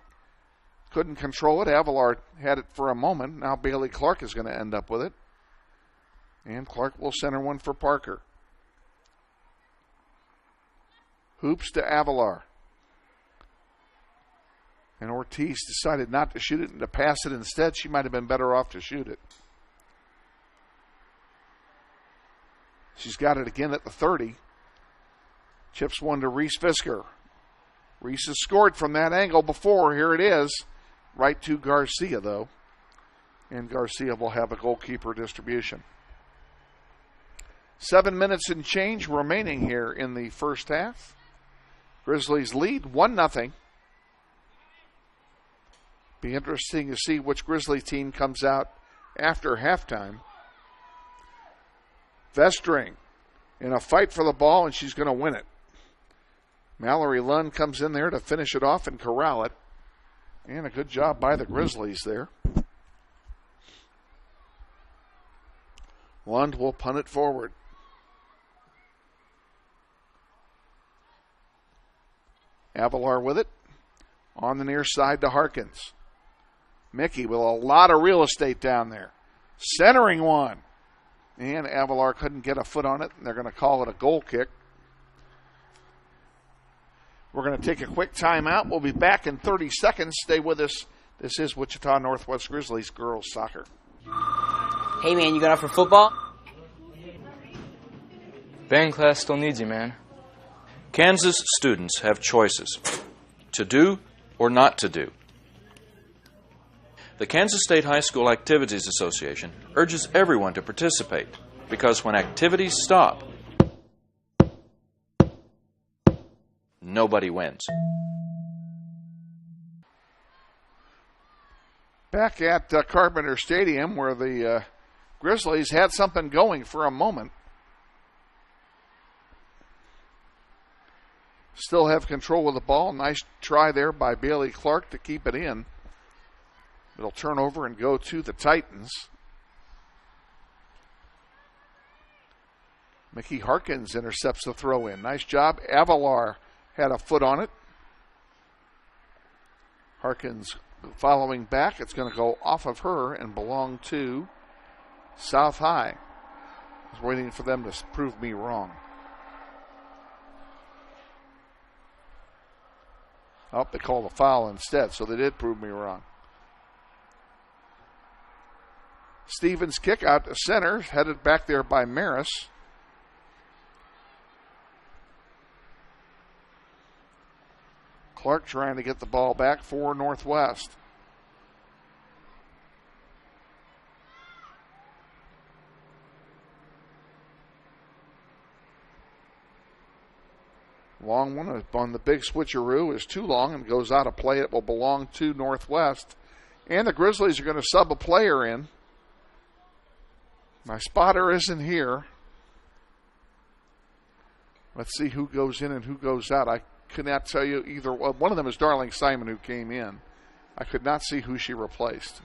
Couldn't control it. Avalar had it for a moment. Now Bailey Clark is going to end up with it. And Clark will center one for Parker. Hoops to Avalar. And Ortiz decided not to shoot it and to pass it instead. She might have been better off to shoot it. She's got it again at the 30. Chips one to Reese Fisker. Reese has scored from that angle before. Here it is. Right to Garcia, though. And Garcia will have a goalkeeper distribution. 7 minutes and change remaining here in the first half. Grizzlies lead 1-0. Be interesting to see which Grizzly team comes out after halftime. Vestring in a fight for the ball, and she's going to win it. Mallory Lund comes in there to finish it off and corral it. And a good job by the Grizzlies there. Lund will punt it forward. Avalar with it. On the near side to Harkins. Mickey with a lot of real estate down there. Centering one. And Avalar couldn't get a foot on it. And they're going to call it a goal kick. We're going to take a quick timeout. We'll be back in 30 seconds. Stay with us. This is Wichita Northwest Grizzlies girls soccer. Hey, man, you got out for football? Band class still needs you, man. Kansas students have choices to do or not to do. The Kansas State High School Activities Association urges everyone to participate because when activities stop, nobody wins. Back at Carpenter Stadium, where the Grizzlies had something going for a moment. Still have control of the ball. Nice try there by Bailey Clark to keep it in. It'll turn over and go to the Titans. Mickey Harkins intercepts the throw in. Nice job. Avalar had a foot on it. Harkins following back. It's going to go off of her and belong to South High. I was waiting for them to prove me wrong. Oh, they called a foul instead, so they did prove me wrong. Stevens kick out to center, headed back there by Maris. Clark trying to get the ball back for Northwest. Long one on the big switcheroo is too long and goes out of play. It will belong to Northwest. And the Grizzlies are going to sub a player in. My spotter isn't here. Let's see who goes in and who goes out. I could not tell you either. Well, one of them is Darling Simon, who came in. I could not see who she replaced.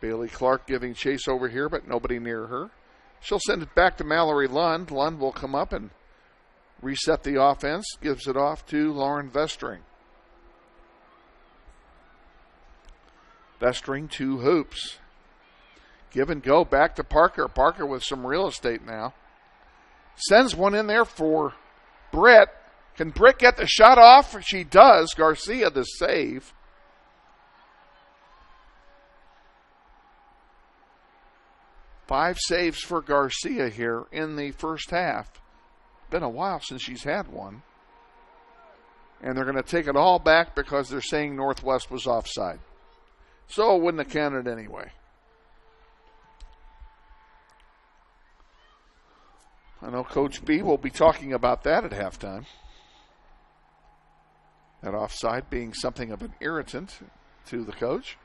Bailey Clark giving chase over here, but nobody near her. She'll send it back to Mallory Lund. Lund will come up and reset the offense. Gives it off to Lauren Vestring. Vestring to Hoops. Give and go back to Parker. Parker with some real estate now. Sends one in there for Britt. Can Britt get the shot off? She does. Garcia the save. 5 saves for Garcia here in the first half. Been a while since she's had one. And they're going to take it all back because they're saying Northwest was offside. So it wouldn't have counted anyway. I know Coach B will be talking about that at halftime. That offside being something of an irritant to the coach.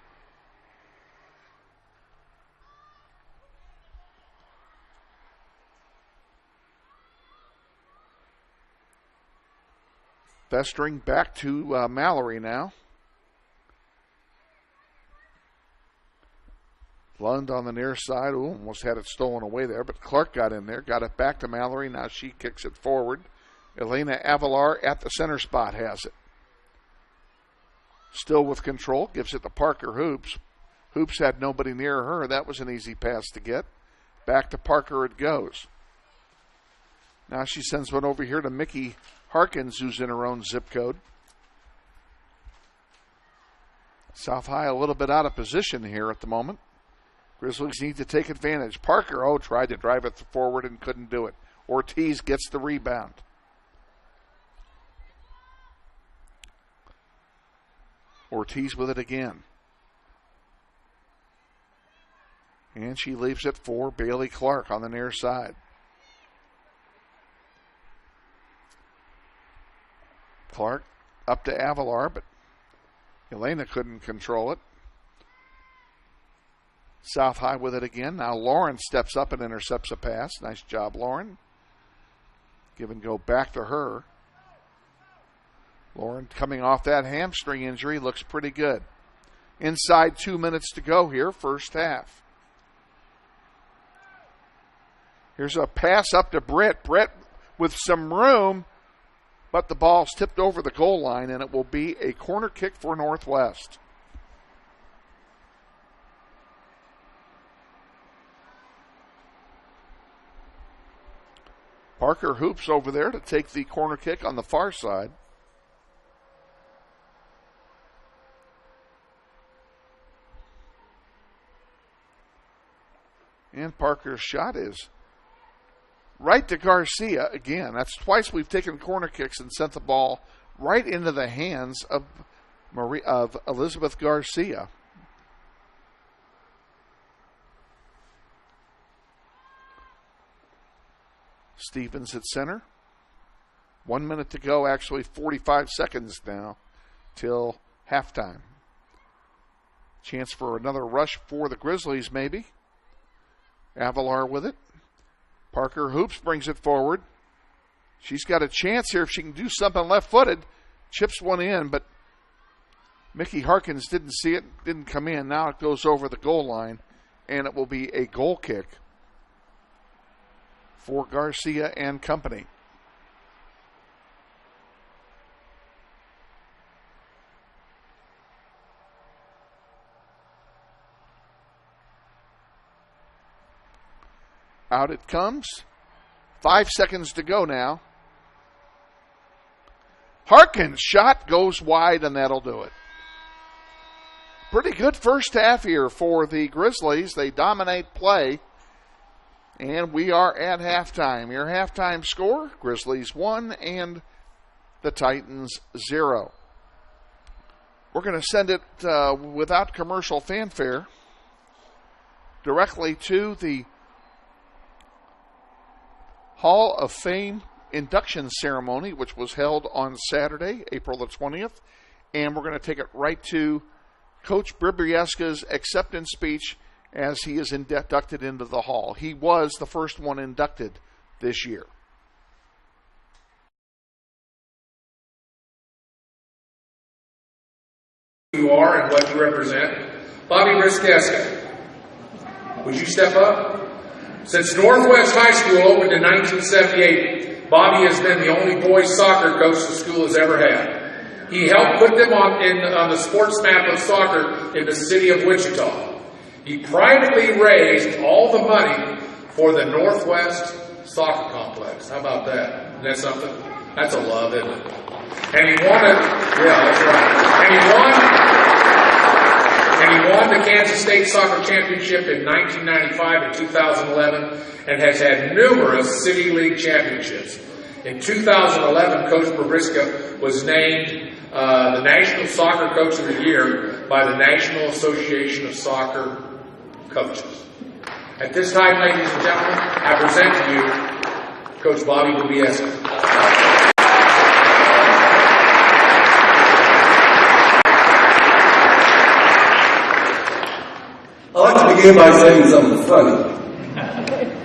Festering back to Mallory now. Lund on the near side. Ooh, almost had it stolen away there, but Clark got in there, got it back to Mallory. Now she kicks it forward. Elena Avalar at the center spot has it. Still with control, gives it to Parker Hoops. Hoops had nobody near her. That was an easy pass to get. Back to Parker it goes. Now she sends one over here to Mickey Harkins, who's in her own zip code. South High a little bit out of position here at the moment. Grizzlies need to take advantage. Parker, tried to drive it forward and couldn't do it. Ortiz gets the rebound. Ortiz with it again. And she leaves it for Bailey Clark on the near side. Clark up to Avalar, but Elena couldn't control it. South High with it again. Now Lauren steps up and intercepts a pass. Nice job, Lauren. Give and go back to her. Lauren coming off that hamstring injury looks pretty good. Inside 2 minutes to go here, first half. Here's a pass up to Britt. Britt with some room, but the ball's tipped over the goal line, and it will be a corner kick for Northwest. Parker Hoops over there to take the corner kick on the far side. And Parker's shot is right to Garcia again. That's twice we've taken corner kicks and sent the ball right into the hands of Elizabeth Garcia. Stevens at center. 1 minute to go, actually 45 seconds now till halftime. Chance for another rush for the Grizzlies maybe. Avalar with it. Parker Hoops brings it forward. She's got a chance here if she can do something left-footed. Chips one in, but Mickey Harkins didn't see it, didn't come in. Now it goes over the goal line, and it will be a goal kick for Garcia and company. Out it comes. 5 seconds to go now. Harkin's shot goes wide, and that'll do it. Pretty good first half here for the Grizzlies. They dominate play. And we are at halftime. Your halftime score, Grizzlies 1 and the Titans 0. We're going to send it without commercial fanfare directly to the Hall of Fame induction ceremony, which was held on Saturday, April the 20th. And we're going to take it right to Coach Bribieska's acceptance speech as he is inducted into the Hall. He was the first one inducted this year. You are and what you represent. Bobby Bribieska, would you step up? Since Northwest High School opened in 1978, Bobby has been the only boys soccer coach the school has ever had. He helped put them on the sports map of soccer in the city of Wichita. He privately raised all the money for the Northwest Soccer Complex. How about that? Isn't that something? That's a love, isn't it? And he won it. Yeah, that's right. And he won won the Kansas State Soccer Championship in 1995 and 2011 and has had numerous City League championships. In 2011, Coach Briska was named the National Soccer Coach of the Year by the National Association of Soccer Coaches. At this time, ladies and gentlemen, I present to you Coach Bobby Brubieska. I'd like to begin by saying something funny.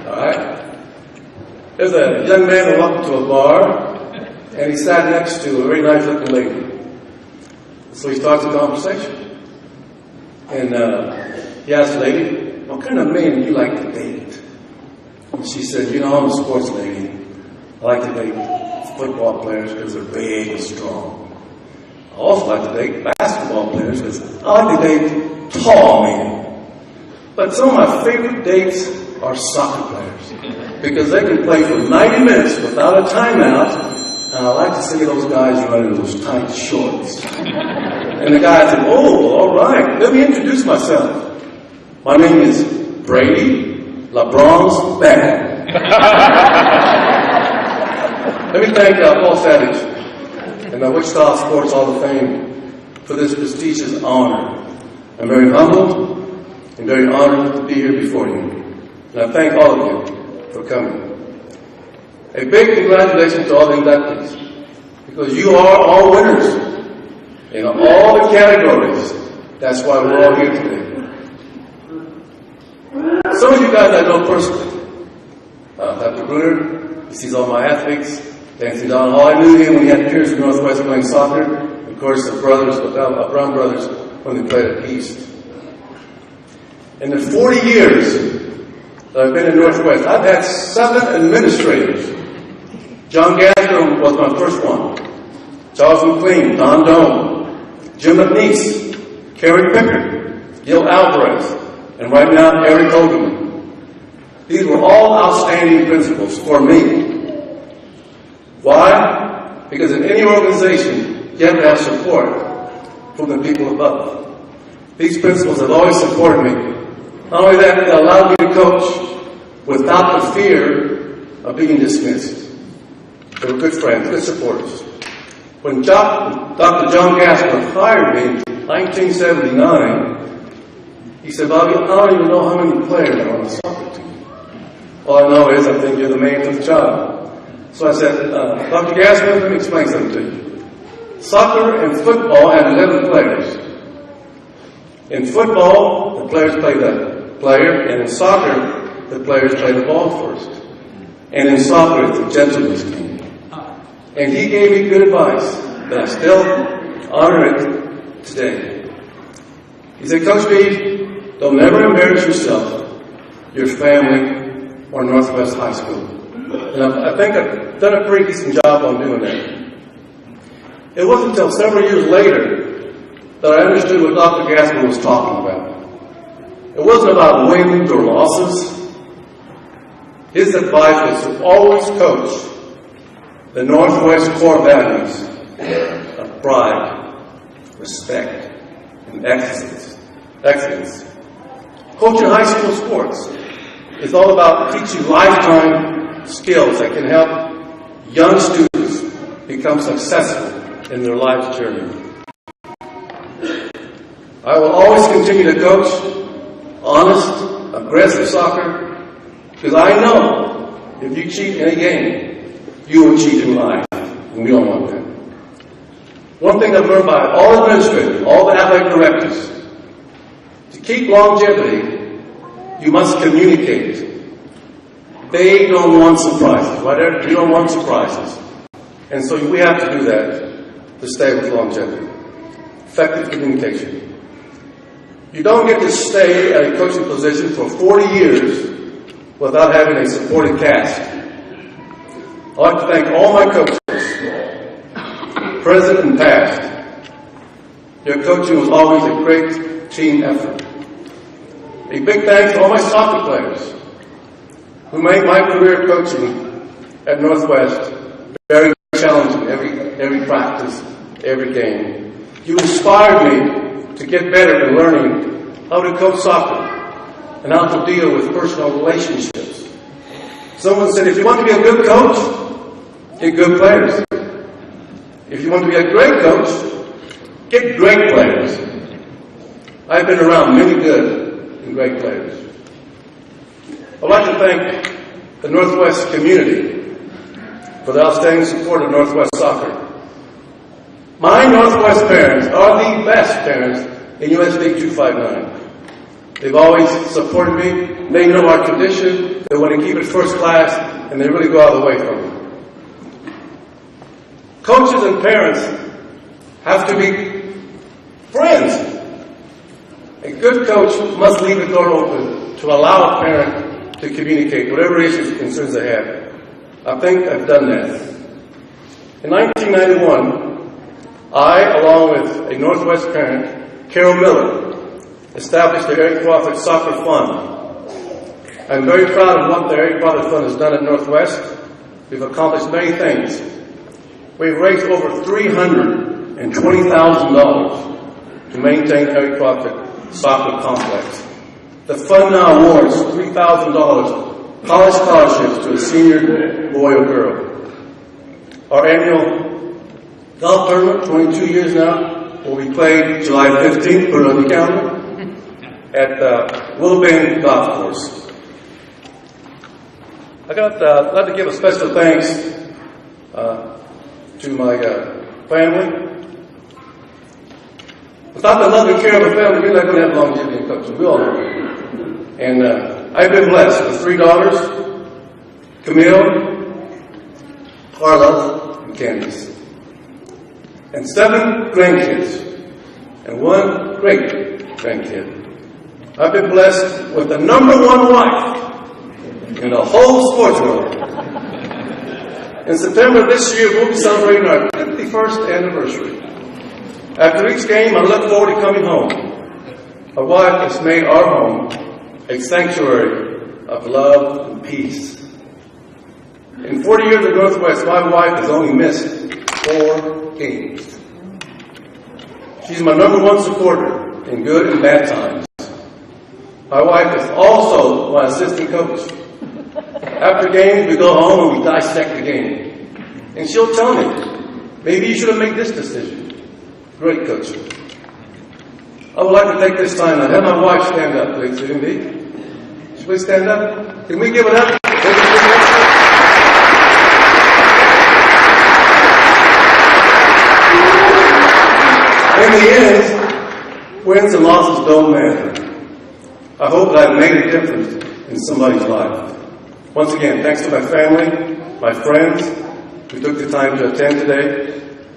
All right? There's a young man who walked into a bar, and he sat next to a very nice-looking lady. So he starts a conversation. And he asked the lady, "What kind of men do you like to date?" And she said, "You know, I'm a sports lady. I like to date football players because they're big and strong. I also like to date basketball players because I like to date tall men. But some of my favorite dates are soccer players because they can play for 90 minutes without a timeout, and I like to see those guys run in those tight shorts." And the guy said, "Oh, all right, let me introduce myself. My name is Brady LeBron's Band." Let me thank Paul Savage and the Wichita Sports Hall of Fame for this prestigious honor. I'm very humbled and very honored to be here before you. And I thank all of you for coming. A big congratulations to all the inductees, because you are all winners in all the categories. That's why we're all here today. Some of you guys I know personally. Dr. Bruner, he sees all my athletes. Nancy Donald, I knew him when he had years in Northwest playing soccer. Of course, the brothers, the Brown brothers, when they played at East. In the 40 years that I've been in Northwest, I've had 7 administrators. John Gasper was my first one. Charles McLean, Don Doan, Jim McNeese, Kerry Pickard, Gil Alvarez, and right now, Eric Hogan. These were all outstanding principals for me. Why? Because in any organization, you have to have support from the people above. These principals have always supported me. Not only that, they allowed me to coach without the fear of being dismissed. They were good friends, good supporters. When Dr. John Gasper hired me in 1979, he said, "Bobby, I don't even know how many players are on the soccer team. All I know is I think you're the man for the job." So I said, "Dr. Gasper, let me explain something to you. Soccer and football have 11 players. In football, the players play the player, and in soccer, the players play the ball first. And in soccer, it's a gentleman's game." And he gave me good advice, and I still honor it today. He said, "Coach B, don't never embarrass yourself, your family, or Northwest High School." And I think I've done a pretty decent job on doing that. It wasn't until several years later that I understood what Dr. Gasper was talking about. It wasn't about wins or losses. His advice was to always coach the Northwest core values of pride, respect, and excellence. Coaching high school sports is all about teaching lifetime skills that can help young students become successful in their life's journey. I will always continue to coach honest, aggressive soccer, because I know if you cheat in a game, you will cheat in life, and we don't want that. One thing I've learned by all administrators, all the athletic directors, to keep longevity, you must communicate. They don't want surprises, right? You don't want surprises. And so we have to do that to stay with longevity. Effective communication. You don't get to stay at a coaching position for 40 years without having a supporting cast. I'd like to thank all my coaches, present and past. Your coaching was always a great team effort. A big thanks to all my soccer players who made my career coaching at Northwest very challenging, every practice, every game. You inspired me to get better at learning how to coach soccer, and how to deal with personal relationships. Someone said, if you want to be a good coach, get good players. If you want to be a great coach, get great players. I've been around many good and great players. I'd like to thank the Northwest community for the outstanding support of Northwest soccer. My Northwest parents are the best parents in USB 259. They've always supported me. They know our tradition. They want to keep it first class, and they really go out of the way for me. Coaches and parents have to be friends. A good coach must leave the door open to allow a parent to communicate whatever issues and concerns they have. I think I've done that. In 1991, I, along with a Northwest parent, Carol Miller, established the Eric Crawford Soccer Fund. I'm very proud of what the Eric Crawford Fund has done at Northwest. We've accomplished many things. We've raised over $320,000 to maintain the Eric Crawford Soccer Complex. The fund now awards $3,000 college scholarships to a senior boy or girl. Our annual golf tournament, 22 years now, will be played July 15th, put it on the calendar, at Willow Bend Golf Course. I'd like to give a special thanks to my family. Without the love and care of a family, we're not going to have longevity in coaching. We all know that. And I've been blessed with 3 daughters, Camille, Carla, and Candice, and 7 grandkids, and 1 great grandkid. I've been blessed with the #1 wife in the whole sports world. In September this year, we'll be celebrating our 51st anniversary. After each game, I look forward to coming home. My wife has made our home a sanctuary of love and peace. In 40 years at Northwest, my wife has only missed 4 games. She's my #1 supporter in good and bad times. My wife is also my assistant coach. After games, we go home and we dissect the game. And she'll tell me, maybe you should have made this decision. Great coaching. I would like to take this time and have my wife stand up, please. Should we stand up? Can we give it up? In the end, wins and losses don't matter. I hope that I've made a difference in somebody's life. Once again, thanks to my family, my friends who took the time to attend today,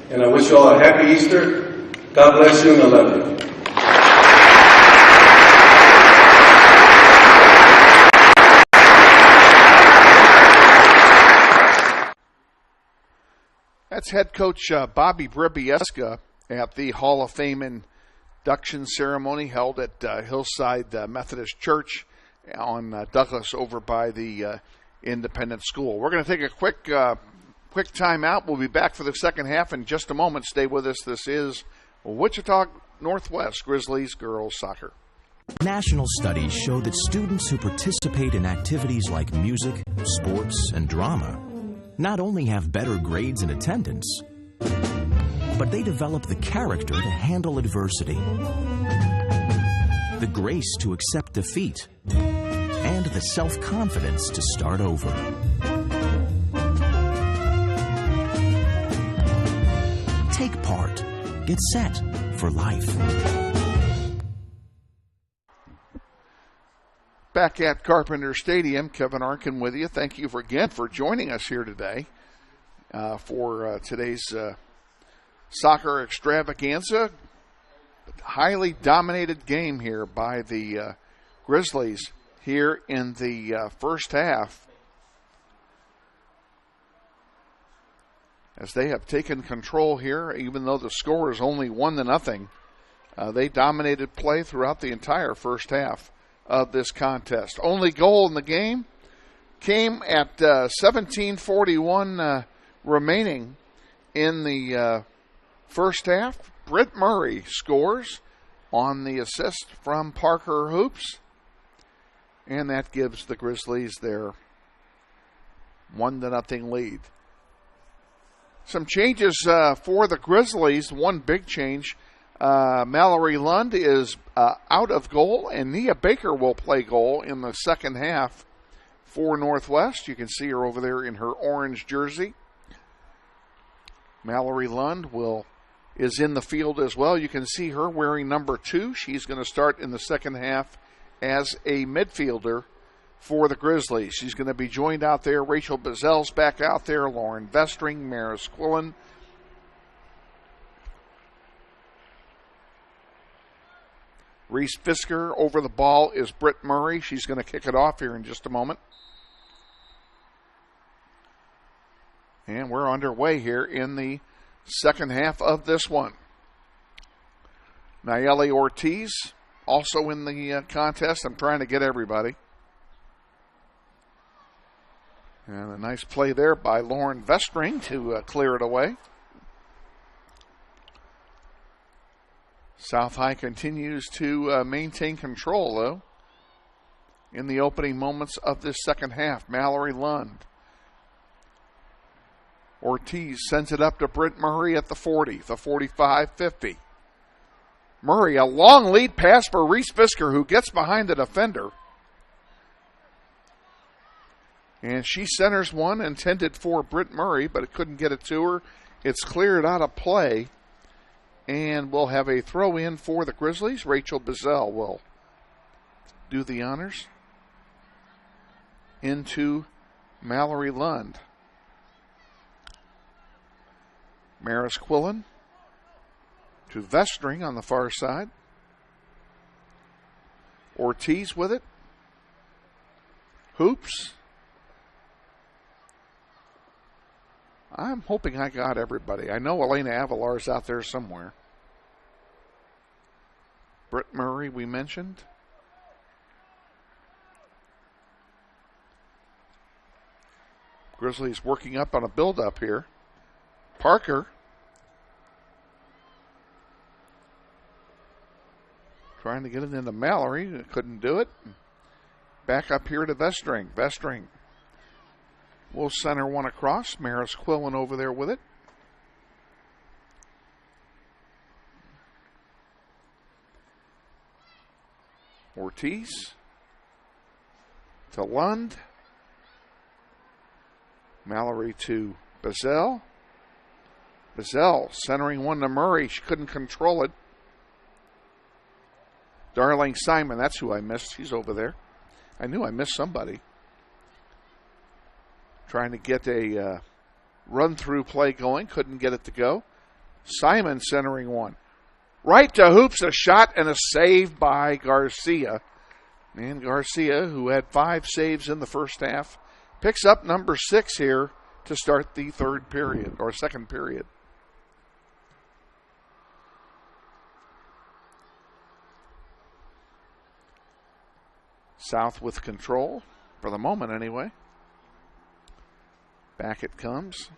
and I wish you all a happy Easter. God bless you, and I love you. That's head coach Bobby Brybieska at the Hall of Fame induction ceremony held at Hillside Methodist Church on Douglas over by the Independent School. We're going to take a quick time out. We'll be back for the second half in just a moment. Stay with us. This is Wichita Northwest Grizzlies girls soccer. National studies show that students who participate in activities like music, sports, and drama not only have better grades and attendance, but they develop the character to handle adversity, the grace to accept defeat, and the self-confidence to start over. Take part. Get set for life. Back at Carpenter Stadium, Kevin Arkin with you. Thank you again for joining us here today for today's soccer extravaganza. Highly dominated game here by the Grizzlies here in the first half, as they have taken control here, even though the score is only 1-0. They dominated play throughout the entire first half of this contest. Only goal in the game came at 17:41 remaining in the first half. Britt Murray scores on the assist from Parker Hoops. And that gives the Grizzlies their 1-0 lead. Some changes for the Grizzlies. One big change. Mallory Lund is out of goal, and Nia Baker will play goal in the second half for Northwest. You can see her over there in her orange jersey. Mallory Lund is in the field as well. You can see her wearing number 2. She's going to start in the second half as a midfielder for the Grizzlies. She's going to be joined out there. Rachel Bazell's back out there. Lauren Vestring, Maris Quillen. Reese Fisker over the ball is Britt Murray. She's going to kick it off here in just a moment. And we're underway here in the second half of this one. Nayeli Ortiz also in the contest. I'm trying to get everybody. And a nice play there by Lauren Vestring to clear it away. South High continues to maintain control, though, in the opening moments of this second half. Mallory Lund. Ortiz sends it up to Britt Murray at the 40, the 45-50. Murray, a long lead pass for Reese Fisker, who gets behind the defender. And she centers one intended for Britt Murray, but it couldn't get it to her. It's cleared out of play. And we'll have a throw in for the Grizzlies. Rachel Bazell will do the honors. Into Mallory Lund. Maris Quillen to Vestring on the far side. Ortiz with it. Hoops. I'm hoping I got everybody. I know Elena Avalar's out there somewhere. Britt Murray, we mentioned. Grizzlies working up on a build-up here. Parker. Trying to get it into Mallory. Couldn't do it. Back up here to Vestring. Vestring will center one across. Maris Quillen over there with it. Ortiz to Lund. Mallory to Bazell. Bazell centering one to Murray. She couldn't control it. Darling Simon, that's who I missed. She's over there. I knew I missed somebody. Trying to get a run-through play going. Couldn't get it to go. Simon centering one. Right to Hoops, a shot and a save by Garcia. And Garcia, who had 5 saves in the first half, picks up number 6 here to start the third period, or second period. South with control, for the moment anyway. Back it comes.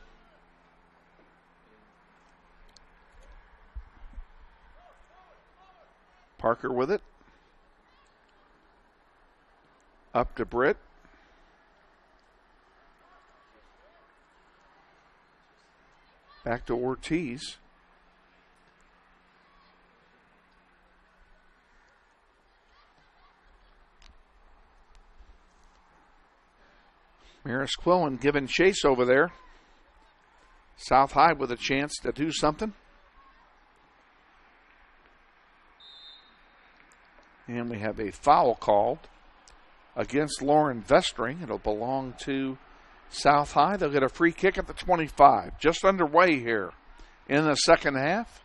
Parker with it. Up to Britt. Back to Ortiz. Maris Quillen giving chase over there. South High with a chance to do something. And we have a foul called against Lauren Vestring. It'll belong to South High. They'll get a free kick at the 25. Just underway here in the second half.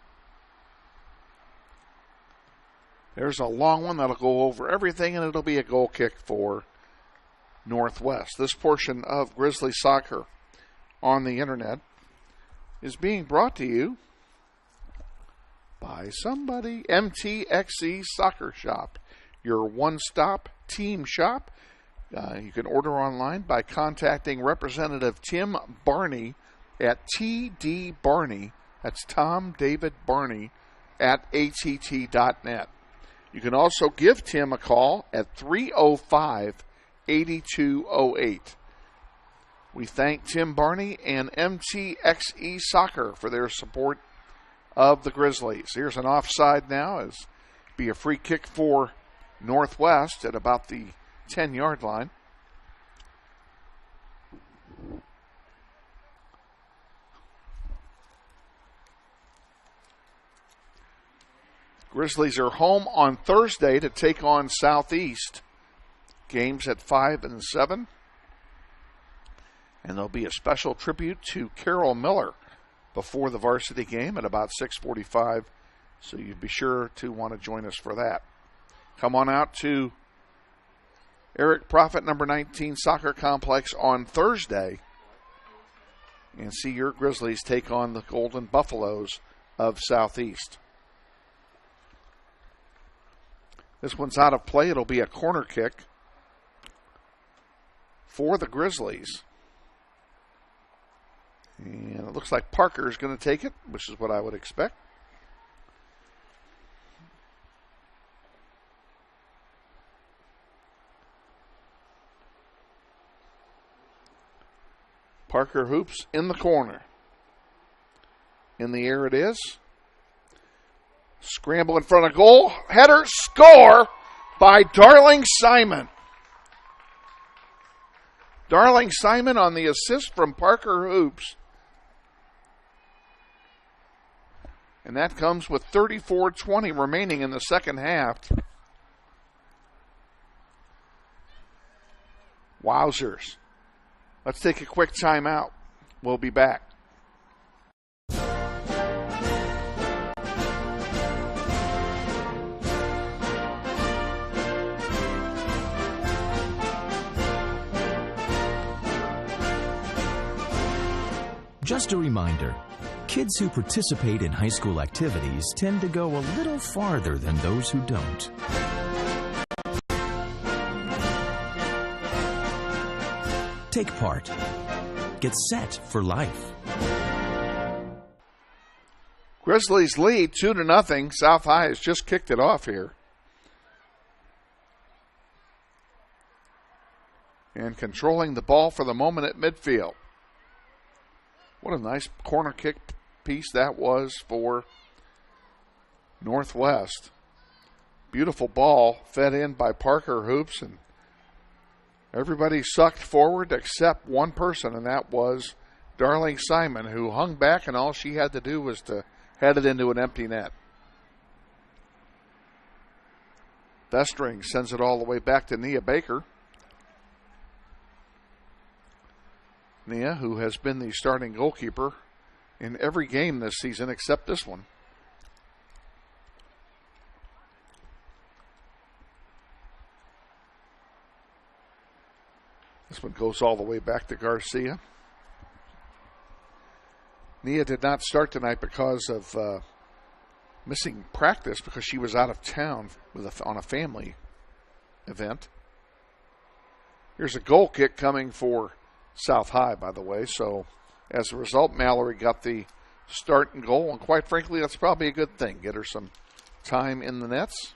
There's a long one that'll go over everything, and it'll be a goal kick for Northwest. This portion of Grizzly Soccer on the internet is being brought to you by somebody. MTXE Soccer Shop, your one-stop team shop. You can order online by contacting Representative Tim Barney at TD Barney. That's Tom David Barney at att.net. You can also give Tim a call at 305-8208. We thank Tim Barney and MTXE Soccer for their support of the Grizzlies. Here's an offside now. As be a free kick for Northwest at about the 10-yard line. Grizzlies are home on Thursday to take on Southeast. Games at 5 and 7. And there'll be a special tribute to Carol Miller before the varsity game at about 6:45. So you'd be sure to want to join us for that. Come on out to Eric Prophet, number 19 Soccer Complex on Thursday and see your Grizzlies take on the Golden Buffaloes of Southeast. This one's out of play. It'll be a corner kick for the Grizzlies. And it looks like Parker is going to take it, which is what I would expect. Parker hoops in the corner. In the air it is. Scramble in front of goal. Header, score by Darling Simon. Darling Simon on the assist from Parker Hoops. And that comes with 34:20 remaining in the second half. Wowzers. Let's take a quick timeout. We'll be back. Just a reminder, kids who participate in high school activities tend to go a little farther than those who don't. Take part. Get set for life. Grizzlies lead 2-0. South High has just kicked it off here. And controlling the ball for the moment at midfield. What a nice corner kick piece that was for Northwest. Beautiful ball fed in by Parker Hoops, and everybody sucked forward except one person, and that was Darling Simon, who hung back, and all she had to do was to head it into an empty net. Bestring sends it all the way back to Nia Baker. Nia, who has been the starting goalkeeper in every game this season except this one. This one goes all the way back to Garcia. Nia did not start tonight because of missing practice because she was out of town on a family event. Here's a goal kick coming for South High, by the way. So as a result, Mallory got the start and goal, and quite frankly, that's probably a good thing. Get her some time in the nets.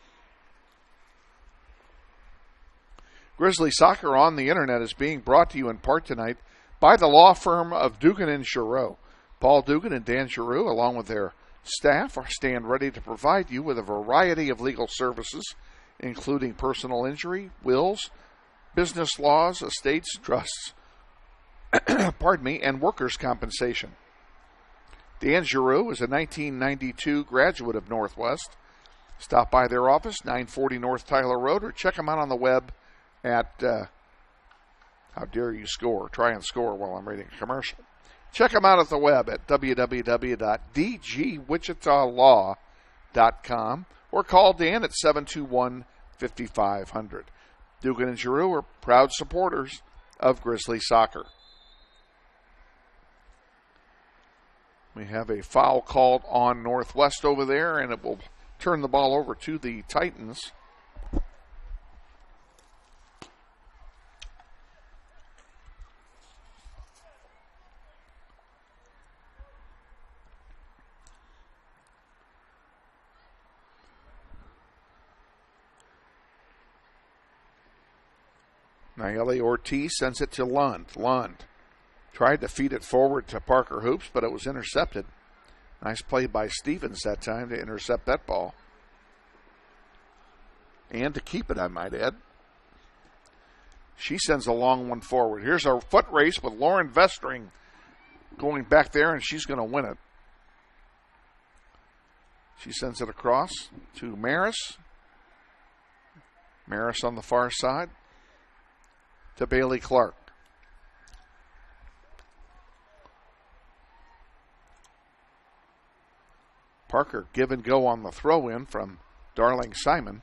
Grizzly Soccer on the Internet is being brought to you in part tonight by the law firm of Dugan and Giroux. Paul Dugan and Dan Giroux, along with their staff, stand ready to provide you with a variety of legal services, including personal injury, wills, business laws, estates, trusts, and workers' compensation. Dan Giroux is a 1992 graduate of Northwest. Stop by their office, 940 North Tyler Road, or check them out on the web at, how dare you score, try and score while I'm reading a commercial. Check them out at the web at www.dgwichitalaw.com or call Dan at 721-5500. Dugan and Giroux are proud supporters of Grizzly Soccer. We have a foul called on Northwest over there, and it will turn the ball over to the Titans. Nayeli Ortiz sends it to Lund. Lund tried to feed it forward to Parker Hoops, but it was intercepted. Nice play by Stevens that time to intercept that ball. And to keep it, I might add. She sends a long one forward. Here's a foot race with Lauren Vestring going back there, and she's going to win it. She sends it across to Maris. Maris on the far side to Bailey Clark. Parker give and go on the throw in from Darling Simon.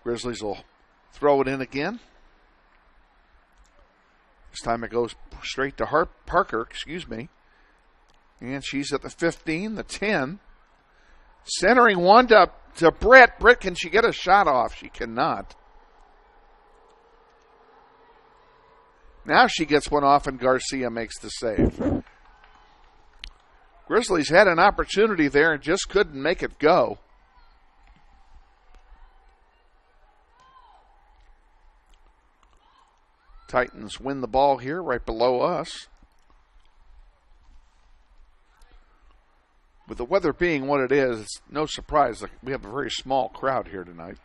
Grizzlies will throw it in again. This time it goes straight to Parker, And she's at the 15, the 10. Centering one to Britt. Britt, can she get a shot off? She cannot. Now she gets one off and Garcia makes the save. Grizzlies had an opportunity there and just couldn't make it go. Titans win the ball here right below us. With the weather being what it is, it's no surprise that we have a very small crowd here tonight.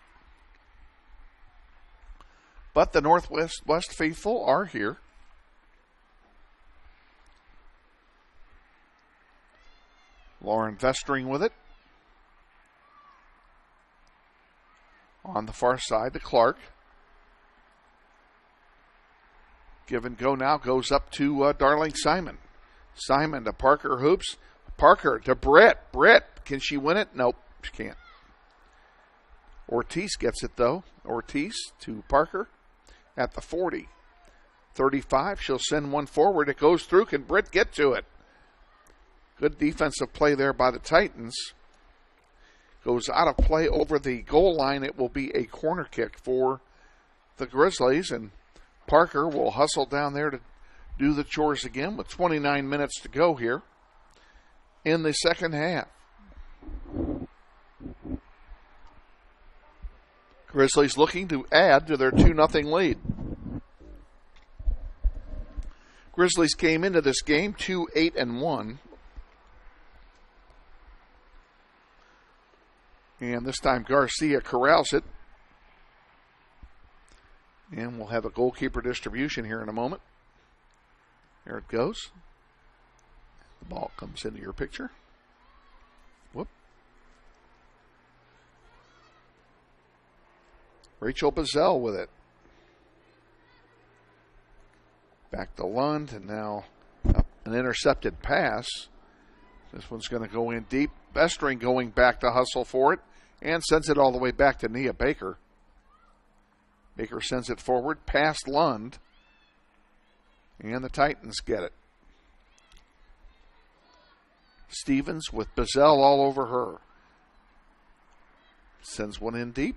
But the Northwest faithful are here. Lauren Vestring with it. On the far side to Clark. Give and go now goes up to Darling Simon. Simon to Parker Hoops. Parker to Britt. Britt, can she win it? Nope, she can't. Ortiz gets it, though. Ortiz to Parker at the 40. 35, she'll send one forward. It goes through. Can Britt get to it? Good defensive play there by the Titans. Goes out of play over the goal line. It will be a corner kick for the Grizzlies, and Parker will hustle down there to do the chores again with 29 minutes to go here in the second half. Grizzlies looking to add to their 2-0 lead. Grizzlies came into this game 2-8-1. And this time Garcia corrals it. And we'll have a goalkeeper distribution here in a moment. There it goes. The ball comes into your picture. Whoop. Rachel Bazell with it. Back to Lund, and now an intercepted pass. This one's going to go in deep. Vestring going back to hustle for it and sends it all the way back to Nia Baker. Baker sends it forward past Lund. And the Titans get it. Stevens with Bazell all over her. Sends one in deep.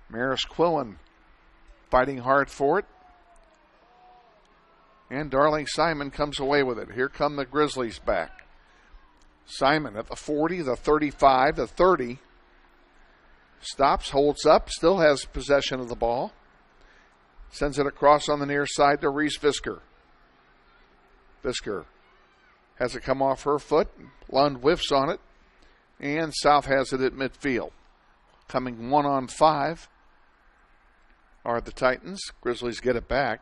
Maris Quillen fighting hard for it. And Darling Simon comes away with it. Here come the Grizzlies back. Simon at the 40, the 35, the 30. Stops, holds up, still has possession of the ball. Sends it across on the near side to Reese Fisker. Fisker has it come off her foot. Lund whiffs on it. And South has it at midfield. Coming 1-on-5 are the Titans. Grizzlies get it back.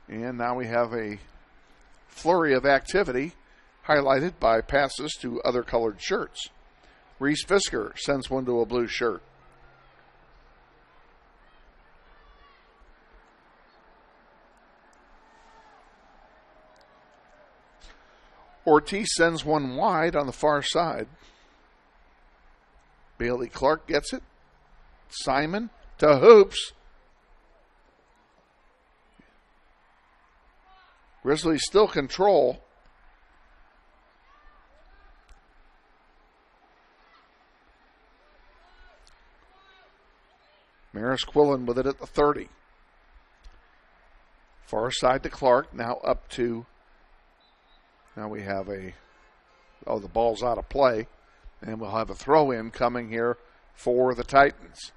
And now we have a flurry of activity highlighted by passes to other colored shirts. Reese Fisker sends one to a blue shirt. Ortiz sends one wide on the far side. Bailey Clark gets it. Simon to Hoops. Grizzlies still control. Maris Quillen with it at the 30. Far side to Clark. Now up to. Now we have the ball's out of play. And we'll have a throw-in coming here for the Titans.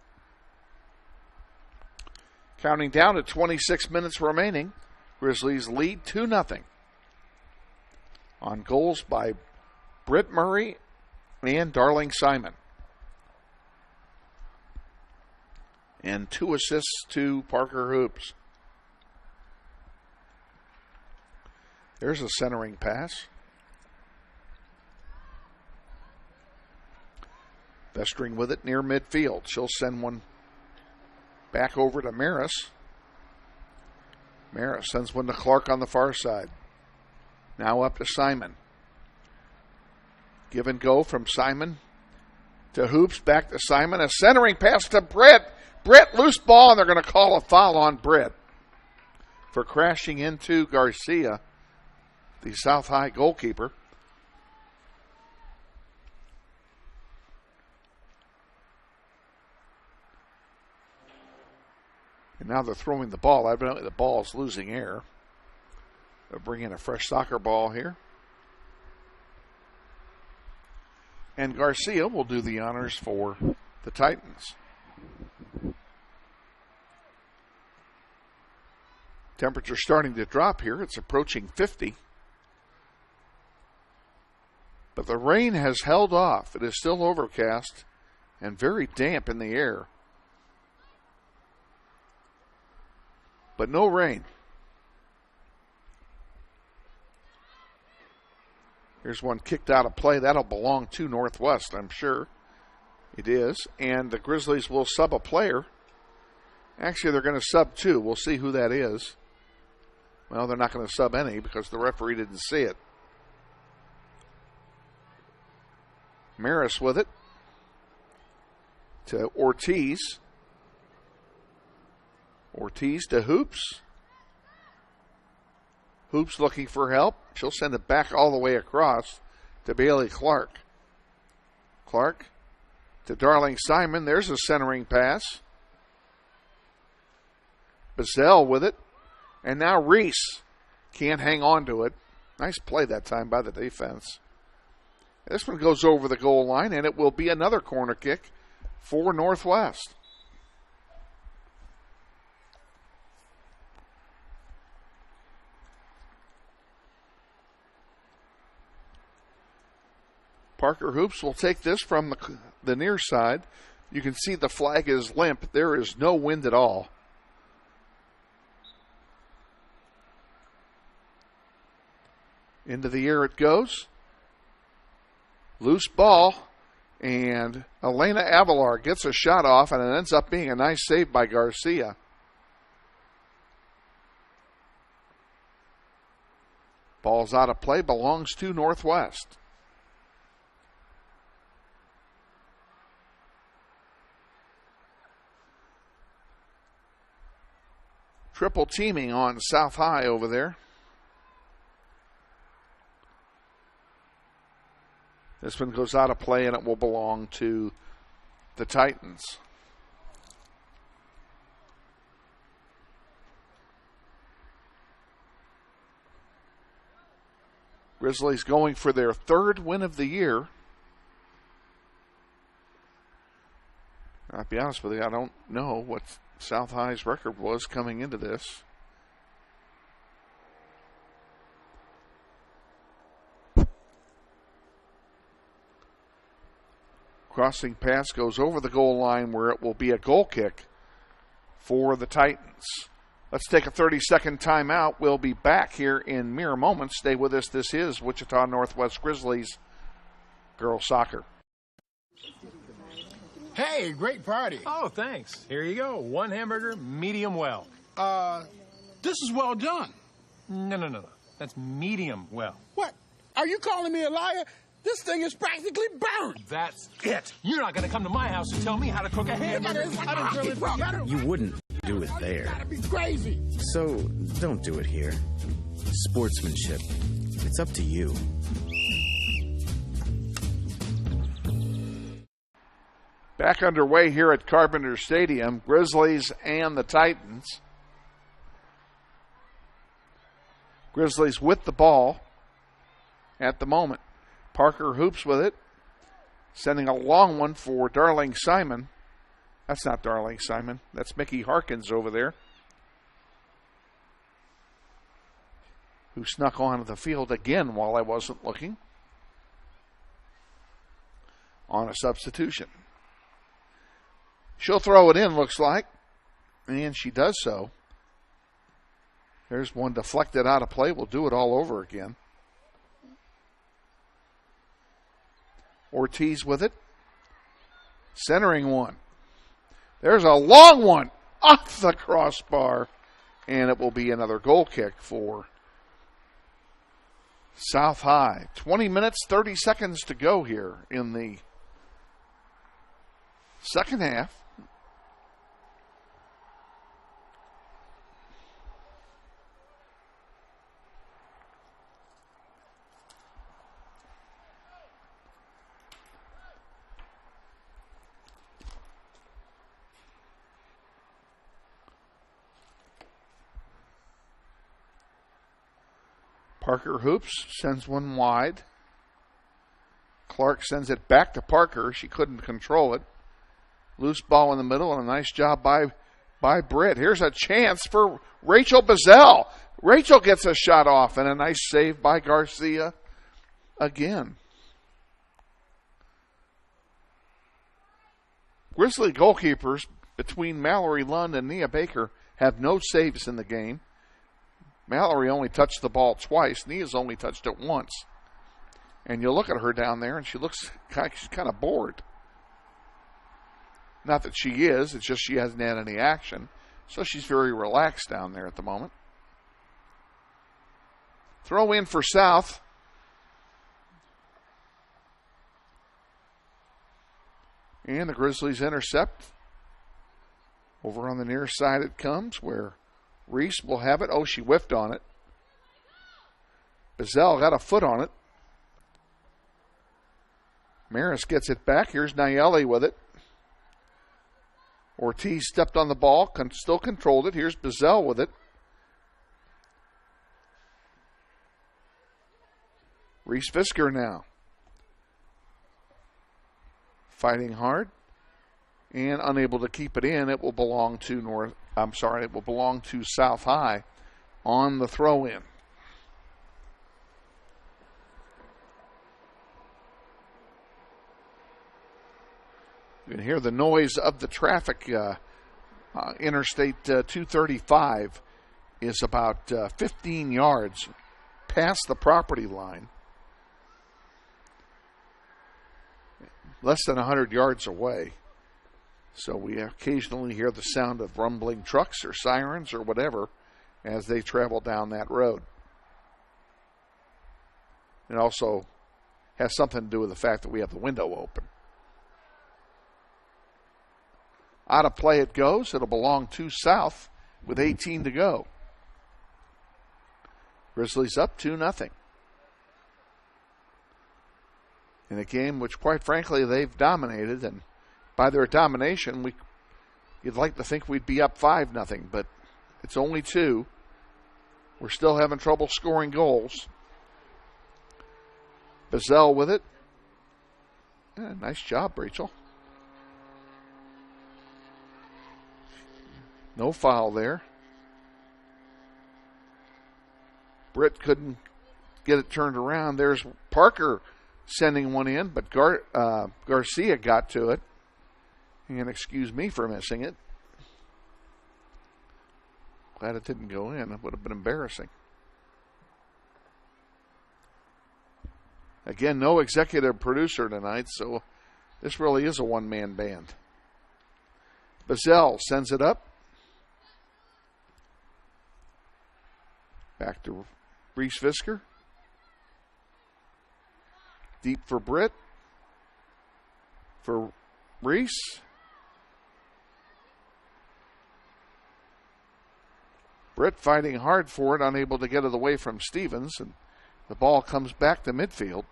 Counting down to 26 minutes remaining. Grizzlies lead 2-0. On goals by Britt Murray and Darling Simon. And 2 assists to Parker Hoops. There's a centering pass. Vestring with it near midfield. She'll send one back over to Maris. Maris sends one to Clark on the far side. Now up to Simon. Give and go from Simon to Hoops. Back to Simon. A centering pass to Britt. Britt, loose ball, and they're going to call a foul on Britt for crashing into Garcia, the South High goalkeeper. And now they're throwing the ball. Evidently the ball is losing air. They'll bring in a fresh soccer ball here. And Garcia will do the honors for the Titans. Temperature starting to drop here. It's approaching 50. But the rain has held off. It is still overcast and very damp in the air. But no rain. Here's one kicked out of play. That'll belong to Northwest, I'm sure. It is. And the Grizzlies will sub a player. Actually, they're going to sub 2. We'll see who that is. Well, they're not going to sub any because the referee didn't see it. Maris with it to Ortiz. Ortiz to Hoops. Hoops looking for help. She'll send it back all the way across to Bailey Clark. Clark to Darling Simon. There's a centering pass. Bazell with it. And now Reese can't hang on to it. Nice play that time by the defense. This one goes over the goal line, and it will be another corner kick for Northwest. Parker Hoops will take this from the near side. You can see the flag is limp. There is no wind at all. Into the air it goes. Loose ball. And Elena Avalar gets a shot off, and it ends up being a nice save by Garcia. Ball's out of play. Belongs to Northwest. Triple teaming on South High over there. This one goes out of play, and it will belong to the Titans. Grizzlies going for their 3rd win of the year. I'll be honest with you, I don't know what South High's record was coming into this. Crossing pass goes over the goal line where it will be a goal kick for the Titans. Let's take a 30-second timeout. We'll be back here in mere moments. Stay with us. This is Wichita Northwest Grizzlies girls soccer. Hey, great party. Oh, thanks. Here you go. 1 hamburger, medium well. This is well done. No. That's medium well. What? Are you calling me a liar? This thing is practically burned. That's it. You're not going to come to my house and tell me how to cook a hamburger. You wouldn't do it there. That'd be crazy. So don't do it here. Sportsmanship. It's up to you. Back underway here at Carpenter Stadium, Grizzlies and the Titans. Grizzlies with the ball at the moment. Parker Hoops with it. Sending a long one for Darling Simon. That's not Darling Simon. That's Mickey Harkins over there, who snuck onto the field again while I wasn't looking on a substitution. She'll throw it in, looks like, and she does so. There's one deflected out of play. We'll do it all over again. Ortiz with it. Centering one. There's a long one off the crossbar, and it will be another goal kick for South High. 20 minutes, 30 seconds to go here in the second half. Parker Hoops sends one wide. Clark sends it back to Parker. She couldn't control it. Loose ball in the middle, and a nice job by Britt. Here's a chance for Rachel Bazell. Rachel gets a shot off, and a nice save by Garcia again. Grizzly goalkeepers between Mallory Lund and Nia Baker have no saves in the game. Mallory only touched the ball twice. Nia's only touched it once. And you look at her down there, and she's kind of bored. Not that she is, it's just she hasn't had any action. So she's very relaxed down there at the moment. Throw in for South. And the Grizzlies intercept. Over on the near side it comes, where Reese will have it. Oh, she whiffed on it. Bazell got a foot on it. Maris gets it back. Here's Nayeli with it. Ortiz stepped on the ball, still controlled it. Here's Bazell with it. Reese Fisker now. Fighting hard and unable to keep it in. It will belong to it will belong to South High on the throw-in. You can hear the noise of the traffic. Interstate 235 is about 15 yards past the property line. Less than 100 yards away. So we occasionally hear the sound of rumbling trucks or sirens or whatever as they travel down that road. It also has something to do with the fact that we have the window open. Out of play it goes. It'll belong to South with 18 to go. Grizzlies up 2-0. In a game which, quite frankly, they've dominated, and by their domination, you'd like to think we'd be up 5-0, but it's only 2. We're still having trouble scoring goals. Bazell with it. Yeah, nice job, Rachel. No foul there. Britt couldn't get it turned around. There's Parker sending one in, but Garcia got to it. And excuse me for missing it. Glad it didn't go in. It would have been embarrassing. Again, no executive producer tonight, so this really is a one-man band. Bazell sends it up. Back to Reese Fisker. Deep for Britt. For Reese. Britt fighting hard for it, unable to get it away from Stevens, and the ball comes back to midfield.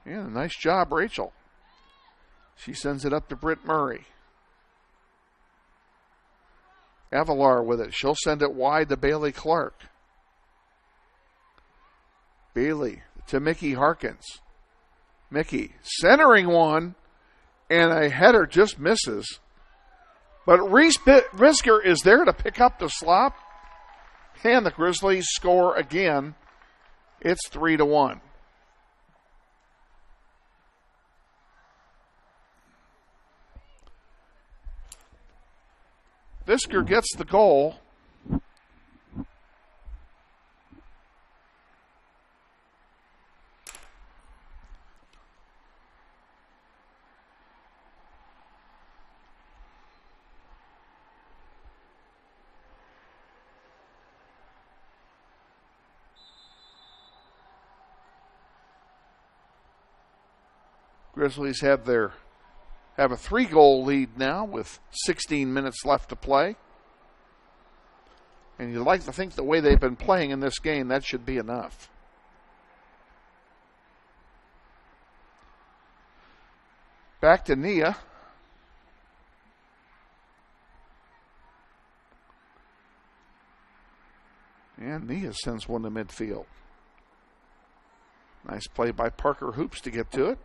Yeah, nice job, Rachel. She sends it up to Britt Murray. Avalar with it. She'll send it wide to Bailey Clark. Bailey, to Mickey Harkins. Mickey centering one, and a header just misses. But Reese Brisker is there to pick up the slop, and the Grizzlies score again. It's 3-1. Brisker gets the goal. Grizzlies have a 3-goal lead now with 16 minutes left to play. And you'd like to think the way they've been playing in this game, that should be enough. Back to Nia. And Nia sends one to midfield. Nice play by Parker Hoops to get to it.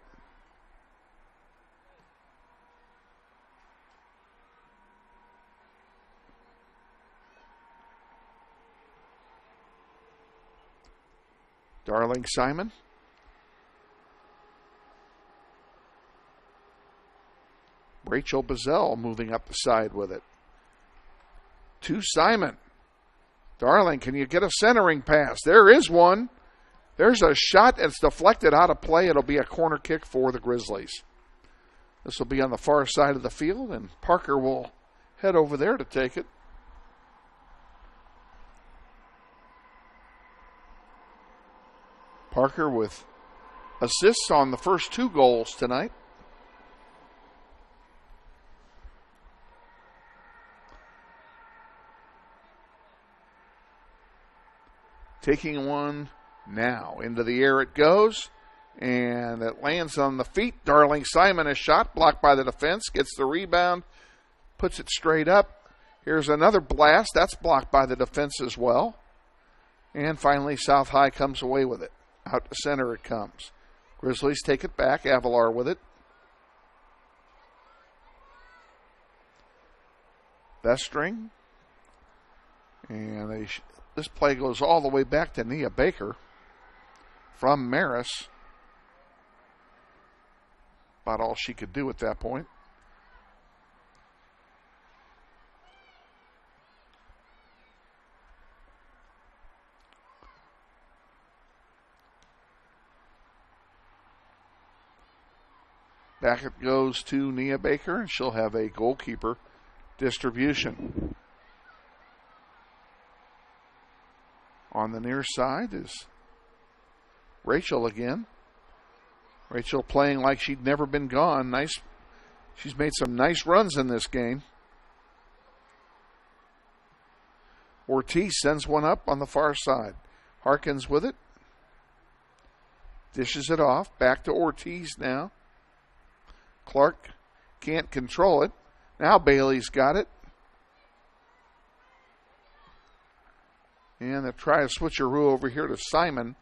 Darling Simon. Rachel Bazell moving up the side with it. To Simon. Darling, can you get a centering pass? There is one. There's a shot that's deflected out of play. It'll be a corner kick for the Grizzlies. This will be on the far side of the field, and Parker will head over there to take it. Parker with assists on the first 2 goals tonight. Taking one now. Into the air it goes. And it lands on the feet. Darling Simon, a shot blocked by the defense. Gets the rebound. Puts it straight up. Here's another blast. That's blocked by the defense as well. And finally, South High comes away with it. Out to center it comes. Grizzlies take it back. Avalar with it. Bestring. And this play goes all the way back to Nia Baker from Maris. About all she could do at that point. Back it goes to Nia Baker, and she'll have a goalkeeper distribution. On the near side is Rachel again. Rachel playing like she'd never been gone. Nice. She's made some nice runs in this game. Ortiz sends one up on the far side. Harkins with it. Dishes it off. Back to Ortiz now. Clark can't control it. Now Bailey's got it. And they try a switcheroo over here to Simon.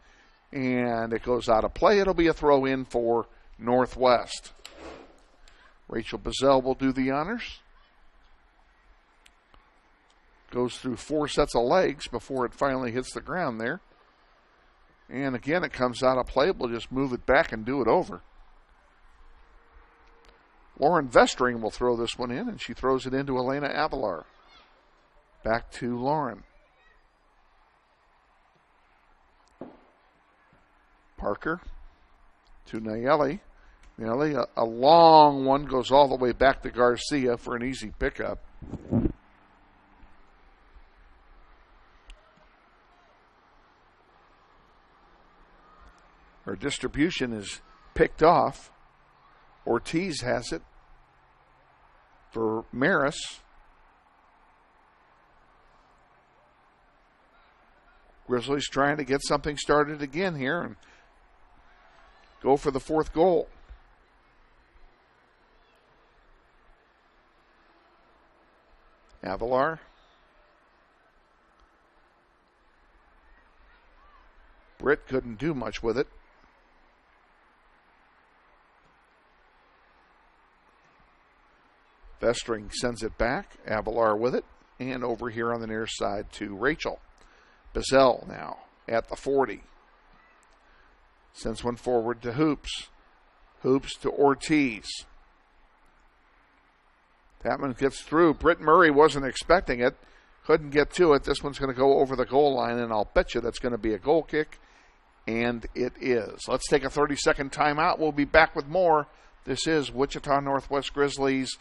And it goes out of play. It'll be a throw in for Northwest. Rachel Bazell will do the honors. Goes through 4 sets of legs before it finally hits the ground there. And again, it comes out of play. We'll just move it back and do it over. Lauren Vestring will throw this one in, and she throws it into Elena Avalar. Back to Lauren. Parker to Nayeli. Nayeli, a long one, goes all the way back to Garcia for an easy pickup. Her distribution is picked off. Ortiz has it for Maris. Grizzlies trying to get something started again here and go for the 4th goal. Avalar. Britt couldn't do much with it. Vestring sends it back. Avalar with it. And over here on the near side to Rachel. Bazell now at the 40. Sends one forward to Hoops. Hoops to Ortiz. That one gets through. Britt Murray wasn't expecting it. Couldn't get to it. This one's going to go over the goal line, and I'll bet you that's going to be a goal kick. And it is. Let's take a 30-second timeout. We'll be back with more. This is Wichita Northwest Grizzlies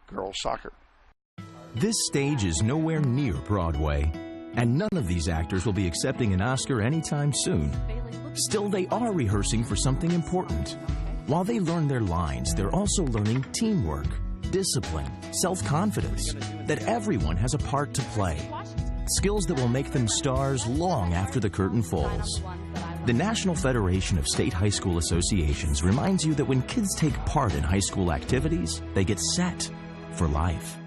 girls soccer. This stage is nowhere near Broadway, and none of these actors will be accepting an Oscar anytime soon. Still, they are rehearsing for something important. While they learn their lines, they're also learning teamwork, discipline, self-confidence, that everyone has a part to play. Skills that will make them stars long after the curtain falls. The National Federation of State High School Associations reminds you that when kids take part in high school activities, they get set for life.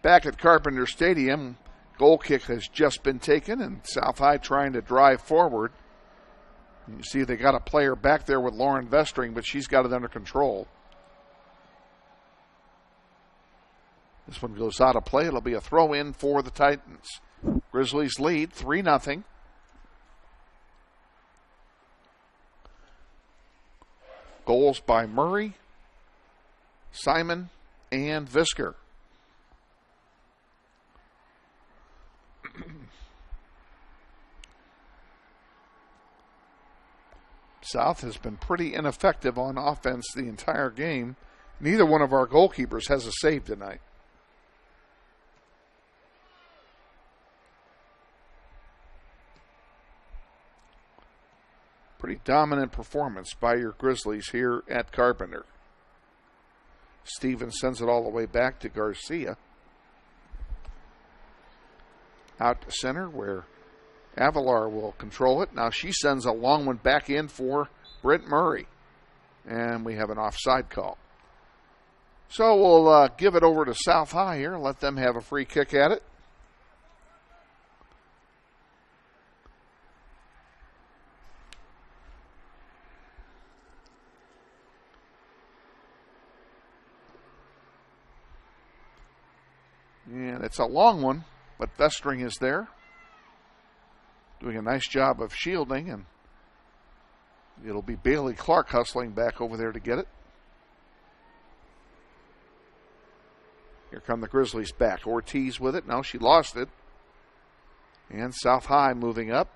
Back at Carpenter Stadium, goal kick has just been taken, and South High trying to drive forward. You see they got a player back there with Lauren Vestring, but she's got it under control. This one goes out of play. It'll be a throw-in for the Titans. Grizzlies lead 3-0. Goals by Murray, Simon, and Visker. South has been pretty ineffective on offense the entire game. Neither one of our goalkeepers has a save tonight. Pretty dominant performance by your Grizzlies here at Carpenter. Stevens sends it all the way back to Garcia. Out to center where Avalar will control it. Now she sends a long one back in for Britt Murray. And we have an offside call. So we'll give it over to South High here. Let them have a free kick at it. And it's a long one, but Vestring is there, doing a nice job of shielding, and it'll be Bailey Clark hustling back over there to get it. Here come the Grizzlies back. Ortiz with it. Now she lost it. And South High moving up.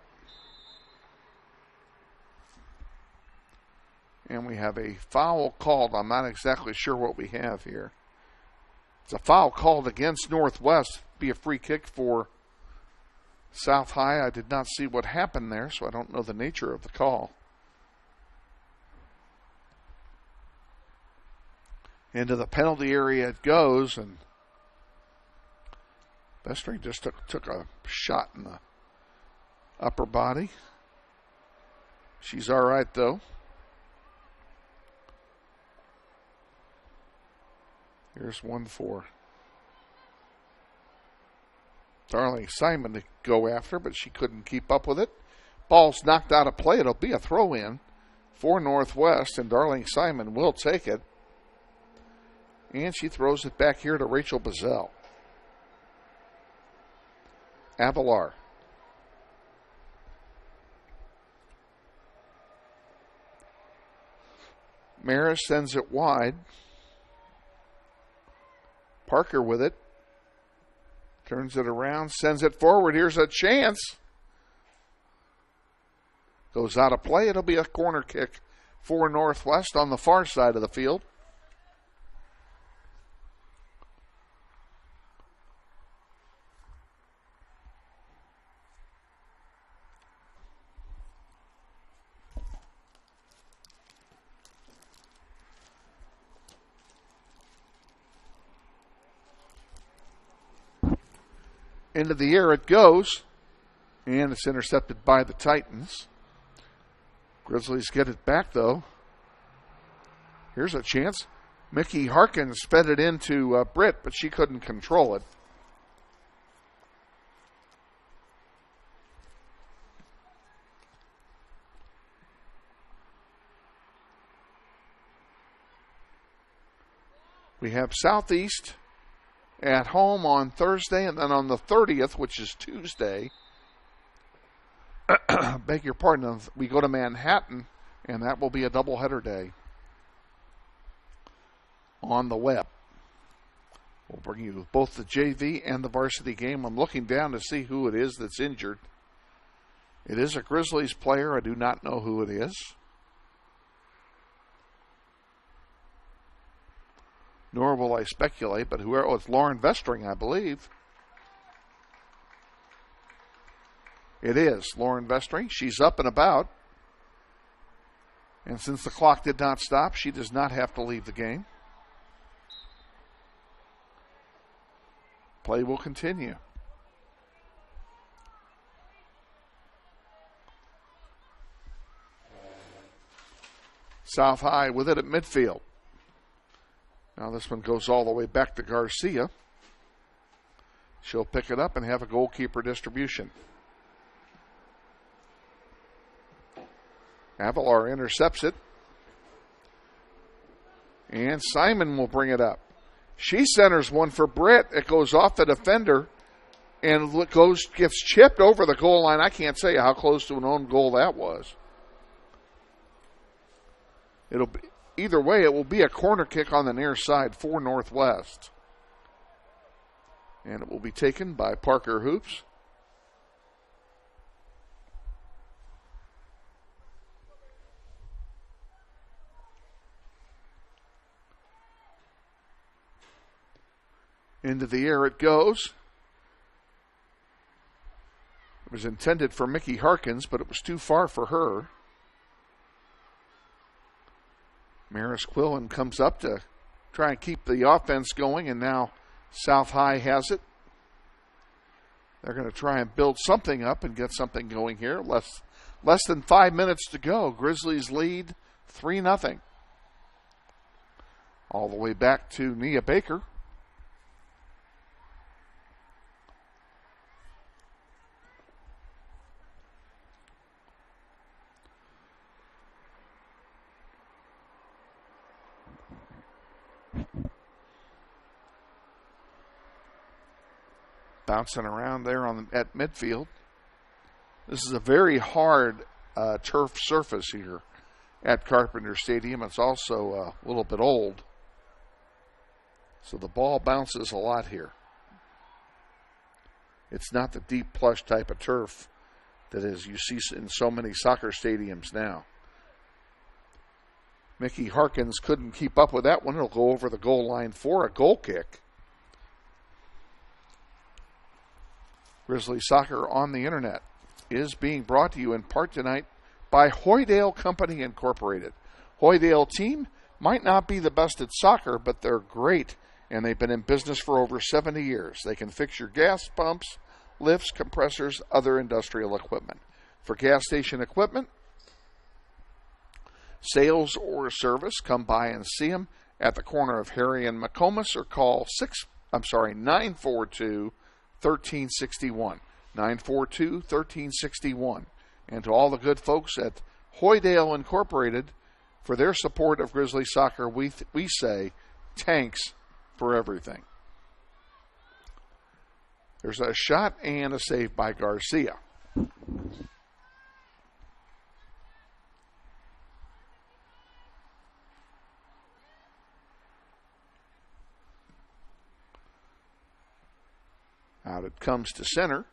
And we have a foul called. I'm not exactly sure what we have here. It's a foul called against Northwest. Be a free kick for South High. I did not see what happened there, so I don't know the nature of the call. Into the penalty area it goes, and Vestring just took a shot in the upper body. She's all right, though. Here's one for Darling Simon to go after, but she couldn't keep up with it. Ball's knocked out of play. It'll be a throw-in for Northwest, and Darling Simon will take it. And she throws it back here to Rachel Bazell. Avalar. Maris sends it wide. Parker with it. Turns it around, sends it forward. Here's a chance. Goes out of play. It'll be a corner kick for Northwest on the far side of the field. Into the air it goes, and it's intercepted by the Titans. Grizzlies get it back, though. Here's a chance. Mickey Harkin sped it into Britt, but she couldn't control it. We have Southeast at home on Thursday, and then on the 30th, which is Tuesday, beg your pardon, we go to Manhattan, and that will be a doubleheader day on the web. We'll bring you both the JV and the varsity game. I'm looking down to see who it is that's injured. It is a Grizzlies player. I do not know who it is. Nor will I speculate, but whoever, it's Lauren Vestring, I believe. It is Lauren Vestring. She's up and about. And since the clock did not stop, she does not have to leave the game. Play will continue. South High with it at midfield. Now this one goes all the way back to Garcia. She'll pick it up and have a goalkeeper distribution. Avalar intercepts it. And Simon will bring it up. She centers one for Britt. It goes off the defender and gets chipped over the goal line. I can't say how close to an own goal that was. It'll be, either way, it will be a corner kick on the near side for Northwest. And it will be taken by Parker Hoops. Into the air it goes. It was intended for Mickey Harkins, but it was too far for her. Maris Quillen comes up to try and keep the offense going, and now South High has it. They're going to try and build something up and get something going here. Less than 5 minutes to go. Grizzlies lead 3-0. All the way back to Nia Baker. Bouncing around there at midfield. This is a very hard turf surface here at Carpenter Stadium. It's also a little bit old. So the ball bounces a lot here. It's not the deep plush type of turf that is you see in so many soccer stadiums now. Mickey Harkins couldn't keep up with that one. It'll go over the goal line for a goal kick. Grizzly Soccer on the Internet is being brought to you in part tonight by Hoydale Company Incorporated. Hoydale team might not be the best at soccer, but they're great, and they've been in business for over 70 years. They can fix your gas pumps, lifts, compressors, other industrial equipment. For gas station equipment, sales or service, come by and see them at the corner of Harry and McComas or call 942-1361. 942-1361. And to all the good folks at Hoydale Incorporated for their support of Grizzly Soccer, we say thanks for everything. There's a shot and a save by Garcia. Out it comes to center.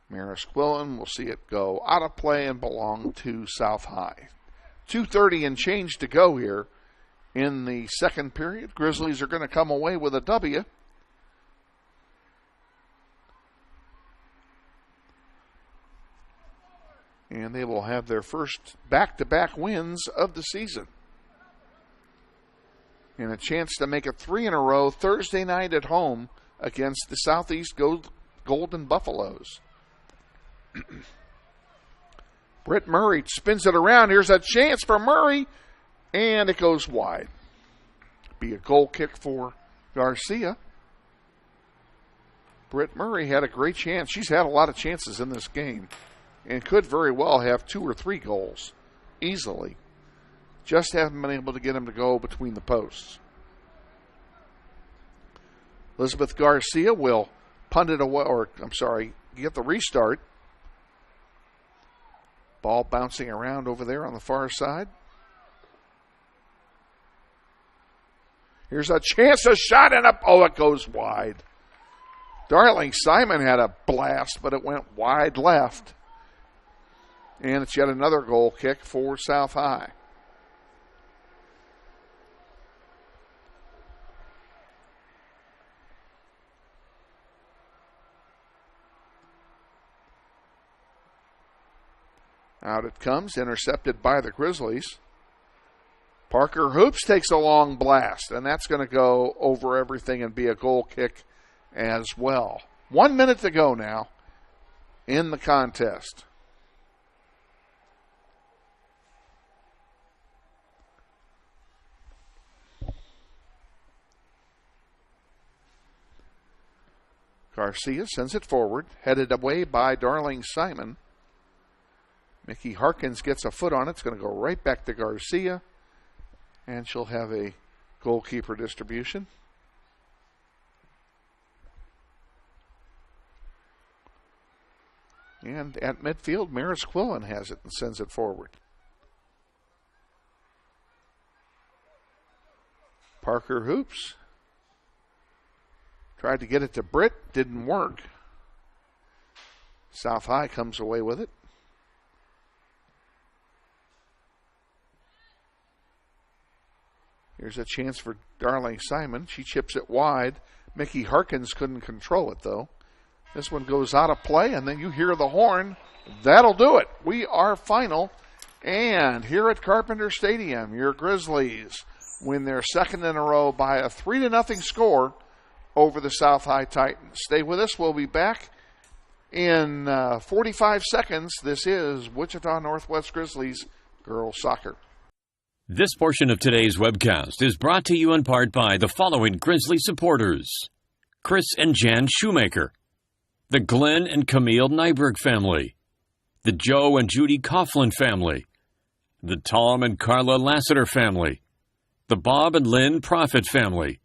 Maris Quillen will see it go out of play and belong to South High. 2:30 and change to go here in the second period. Grizzlies are going to come away with a W. And they will have their first back-to-back wins of the season. And a chance to make it 3 in a row Thursday night at home against the Southeast Golden Buffaloes. Britt Murray spins it around. Here's a chance for Murray, and it goes wide. Be a goal kick for Garcia. Britt Murray had a great chance. She's had a lot of chances in this game and could very well have 2 or 3 goals easily. Just haven't been able to get him to go between the posts. Elizabeth Garcia will punt it away, get the restart. Ball bouncing around over there on the far side. Here's a chance, a shot, and it goes wide. Darling Simon had a blast, but it went wide left. And it's yet another goal kick for South High. Out it comes, intercepted by the Grizzlies. Parker Hoops takes a long blast, and that's going to go over everything and be a goal kick as well. 1 minute to go now in the contest. Garcia sends it forward, headed away by Darling Simon. Mickey Harkins gets a foot on it. It's going to go right back to Garcia. And she'll have a goalkeeper distribution. And at midfield, Maris Quillen has it and sends it forward. Parker Hoops tried to get it to Britt. Didn't work. South High comes away with it. Here's a chance for Darling Simon. She chips it wide. Mickey Harkins couldn't control it, though. This one goes out of play, and then you hear the horn. That'll do it. We are final. And here at Carpenter Stadium, your Grizzlies win their second in a row by a 3-0 score over the South High Titans. Stay with us. We'll be back in 45 seconds. This is Wichita Northwest Grizzlies girls soccer. This portion of today's webcast is brought to you in part by the following Grizzly supporters: Chris and Jan Shoemaker, the Glenn and Camille Nyberg family, the Joe and Judy Coughlin family, the Tom and Carla Lassiter family, the Bob and Lynn Profit family,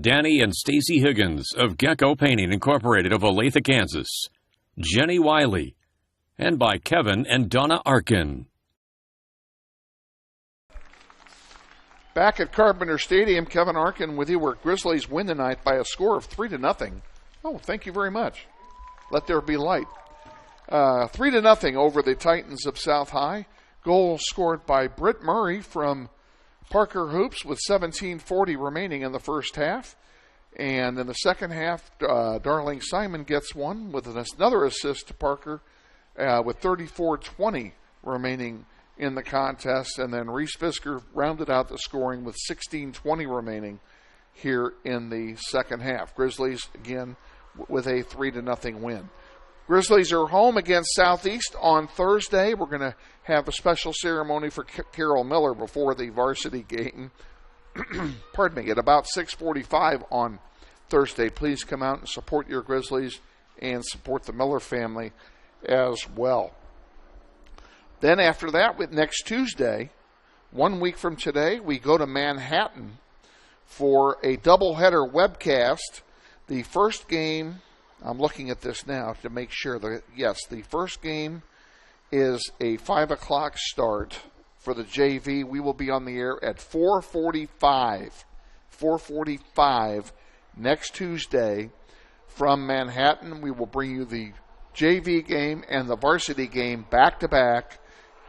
Danny and Stacy Higgins of Gecko Painting Incorporated of Olathe, Kansas, Jenny Wiley, and by Kevin and Donna Arkin. Back at Carpenter Stadium, Kevin Arkin with you, where Grizzlies win tonight by a score of 3-0. Oh, thank you very much. Let there be light. 3-0 over the Titans of South High. Goal scored by Britt Murray from Parker Hoops with 17:40 remaining in the first half. And in the second half, Darling Simon gets one with another assist to Parker with 34:20 remaining in the contest, and then Reese Fisker rounded out the scoring with 16:20 remaining here in the second half. Grizzlies, again, with a 3-0 win. Grizzlies are home against Southeast on Thursday. We're going to have a special ceremony for Carol Miller before the varsity game. Pardon me, at about 6:45 on Thursday. Please come out and support your Grizzlies and support the Miller family as well. Then after that, with next Tuesday, 1 week from today, we go to Manhattan for a doubleheader webcast. The first game, I'm looking at this now to make sure that, yes, the first game is a 5 o'clock start for the JV. We will be on the air at 4:45. 4:45 next Tuesday from Manhattan. We will bring you the JV game and the varsity game back-to-back,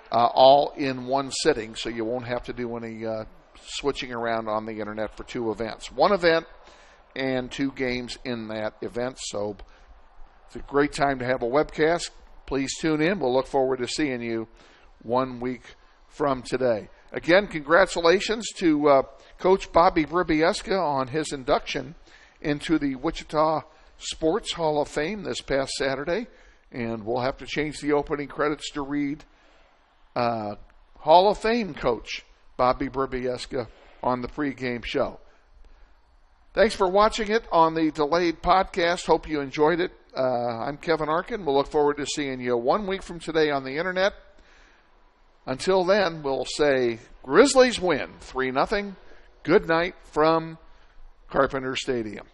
all in one sitting, so you won't have to do any switching around on the internet for two events. One event and two games in that event, so it's a great time to have a webcast. Please tune in. We'll look forward to seeing you 1 week from today. Again, congratulations to Coach Bobby Brybieska on his induction into the Wichita Sports Hall of Fame this past Saturday, and we'll have to change the opening credits to read Hall of Fame coach Bobby Brybieska on the pregame show. Thanks for watching it on the delayed podcast. Hope you enjoyed it. I'm Kevin Arkin. We'll look forward to seeing you 1 week from today on the internet. Until then, we'll say Grizzlies win 3-0. Good night from Carpenter Stadium.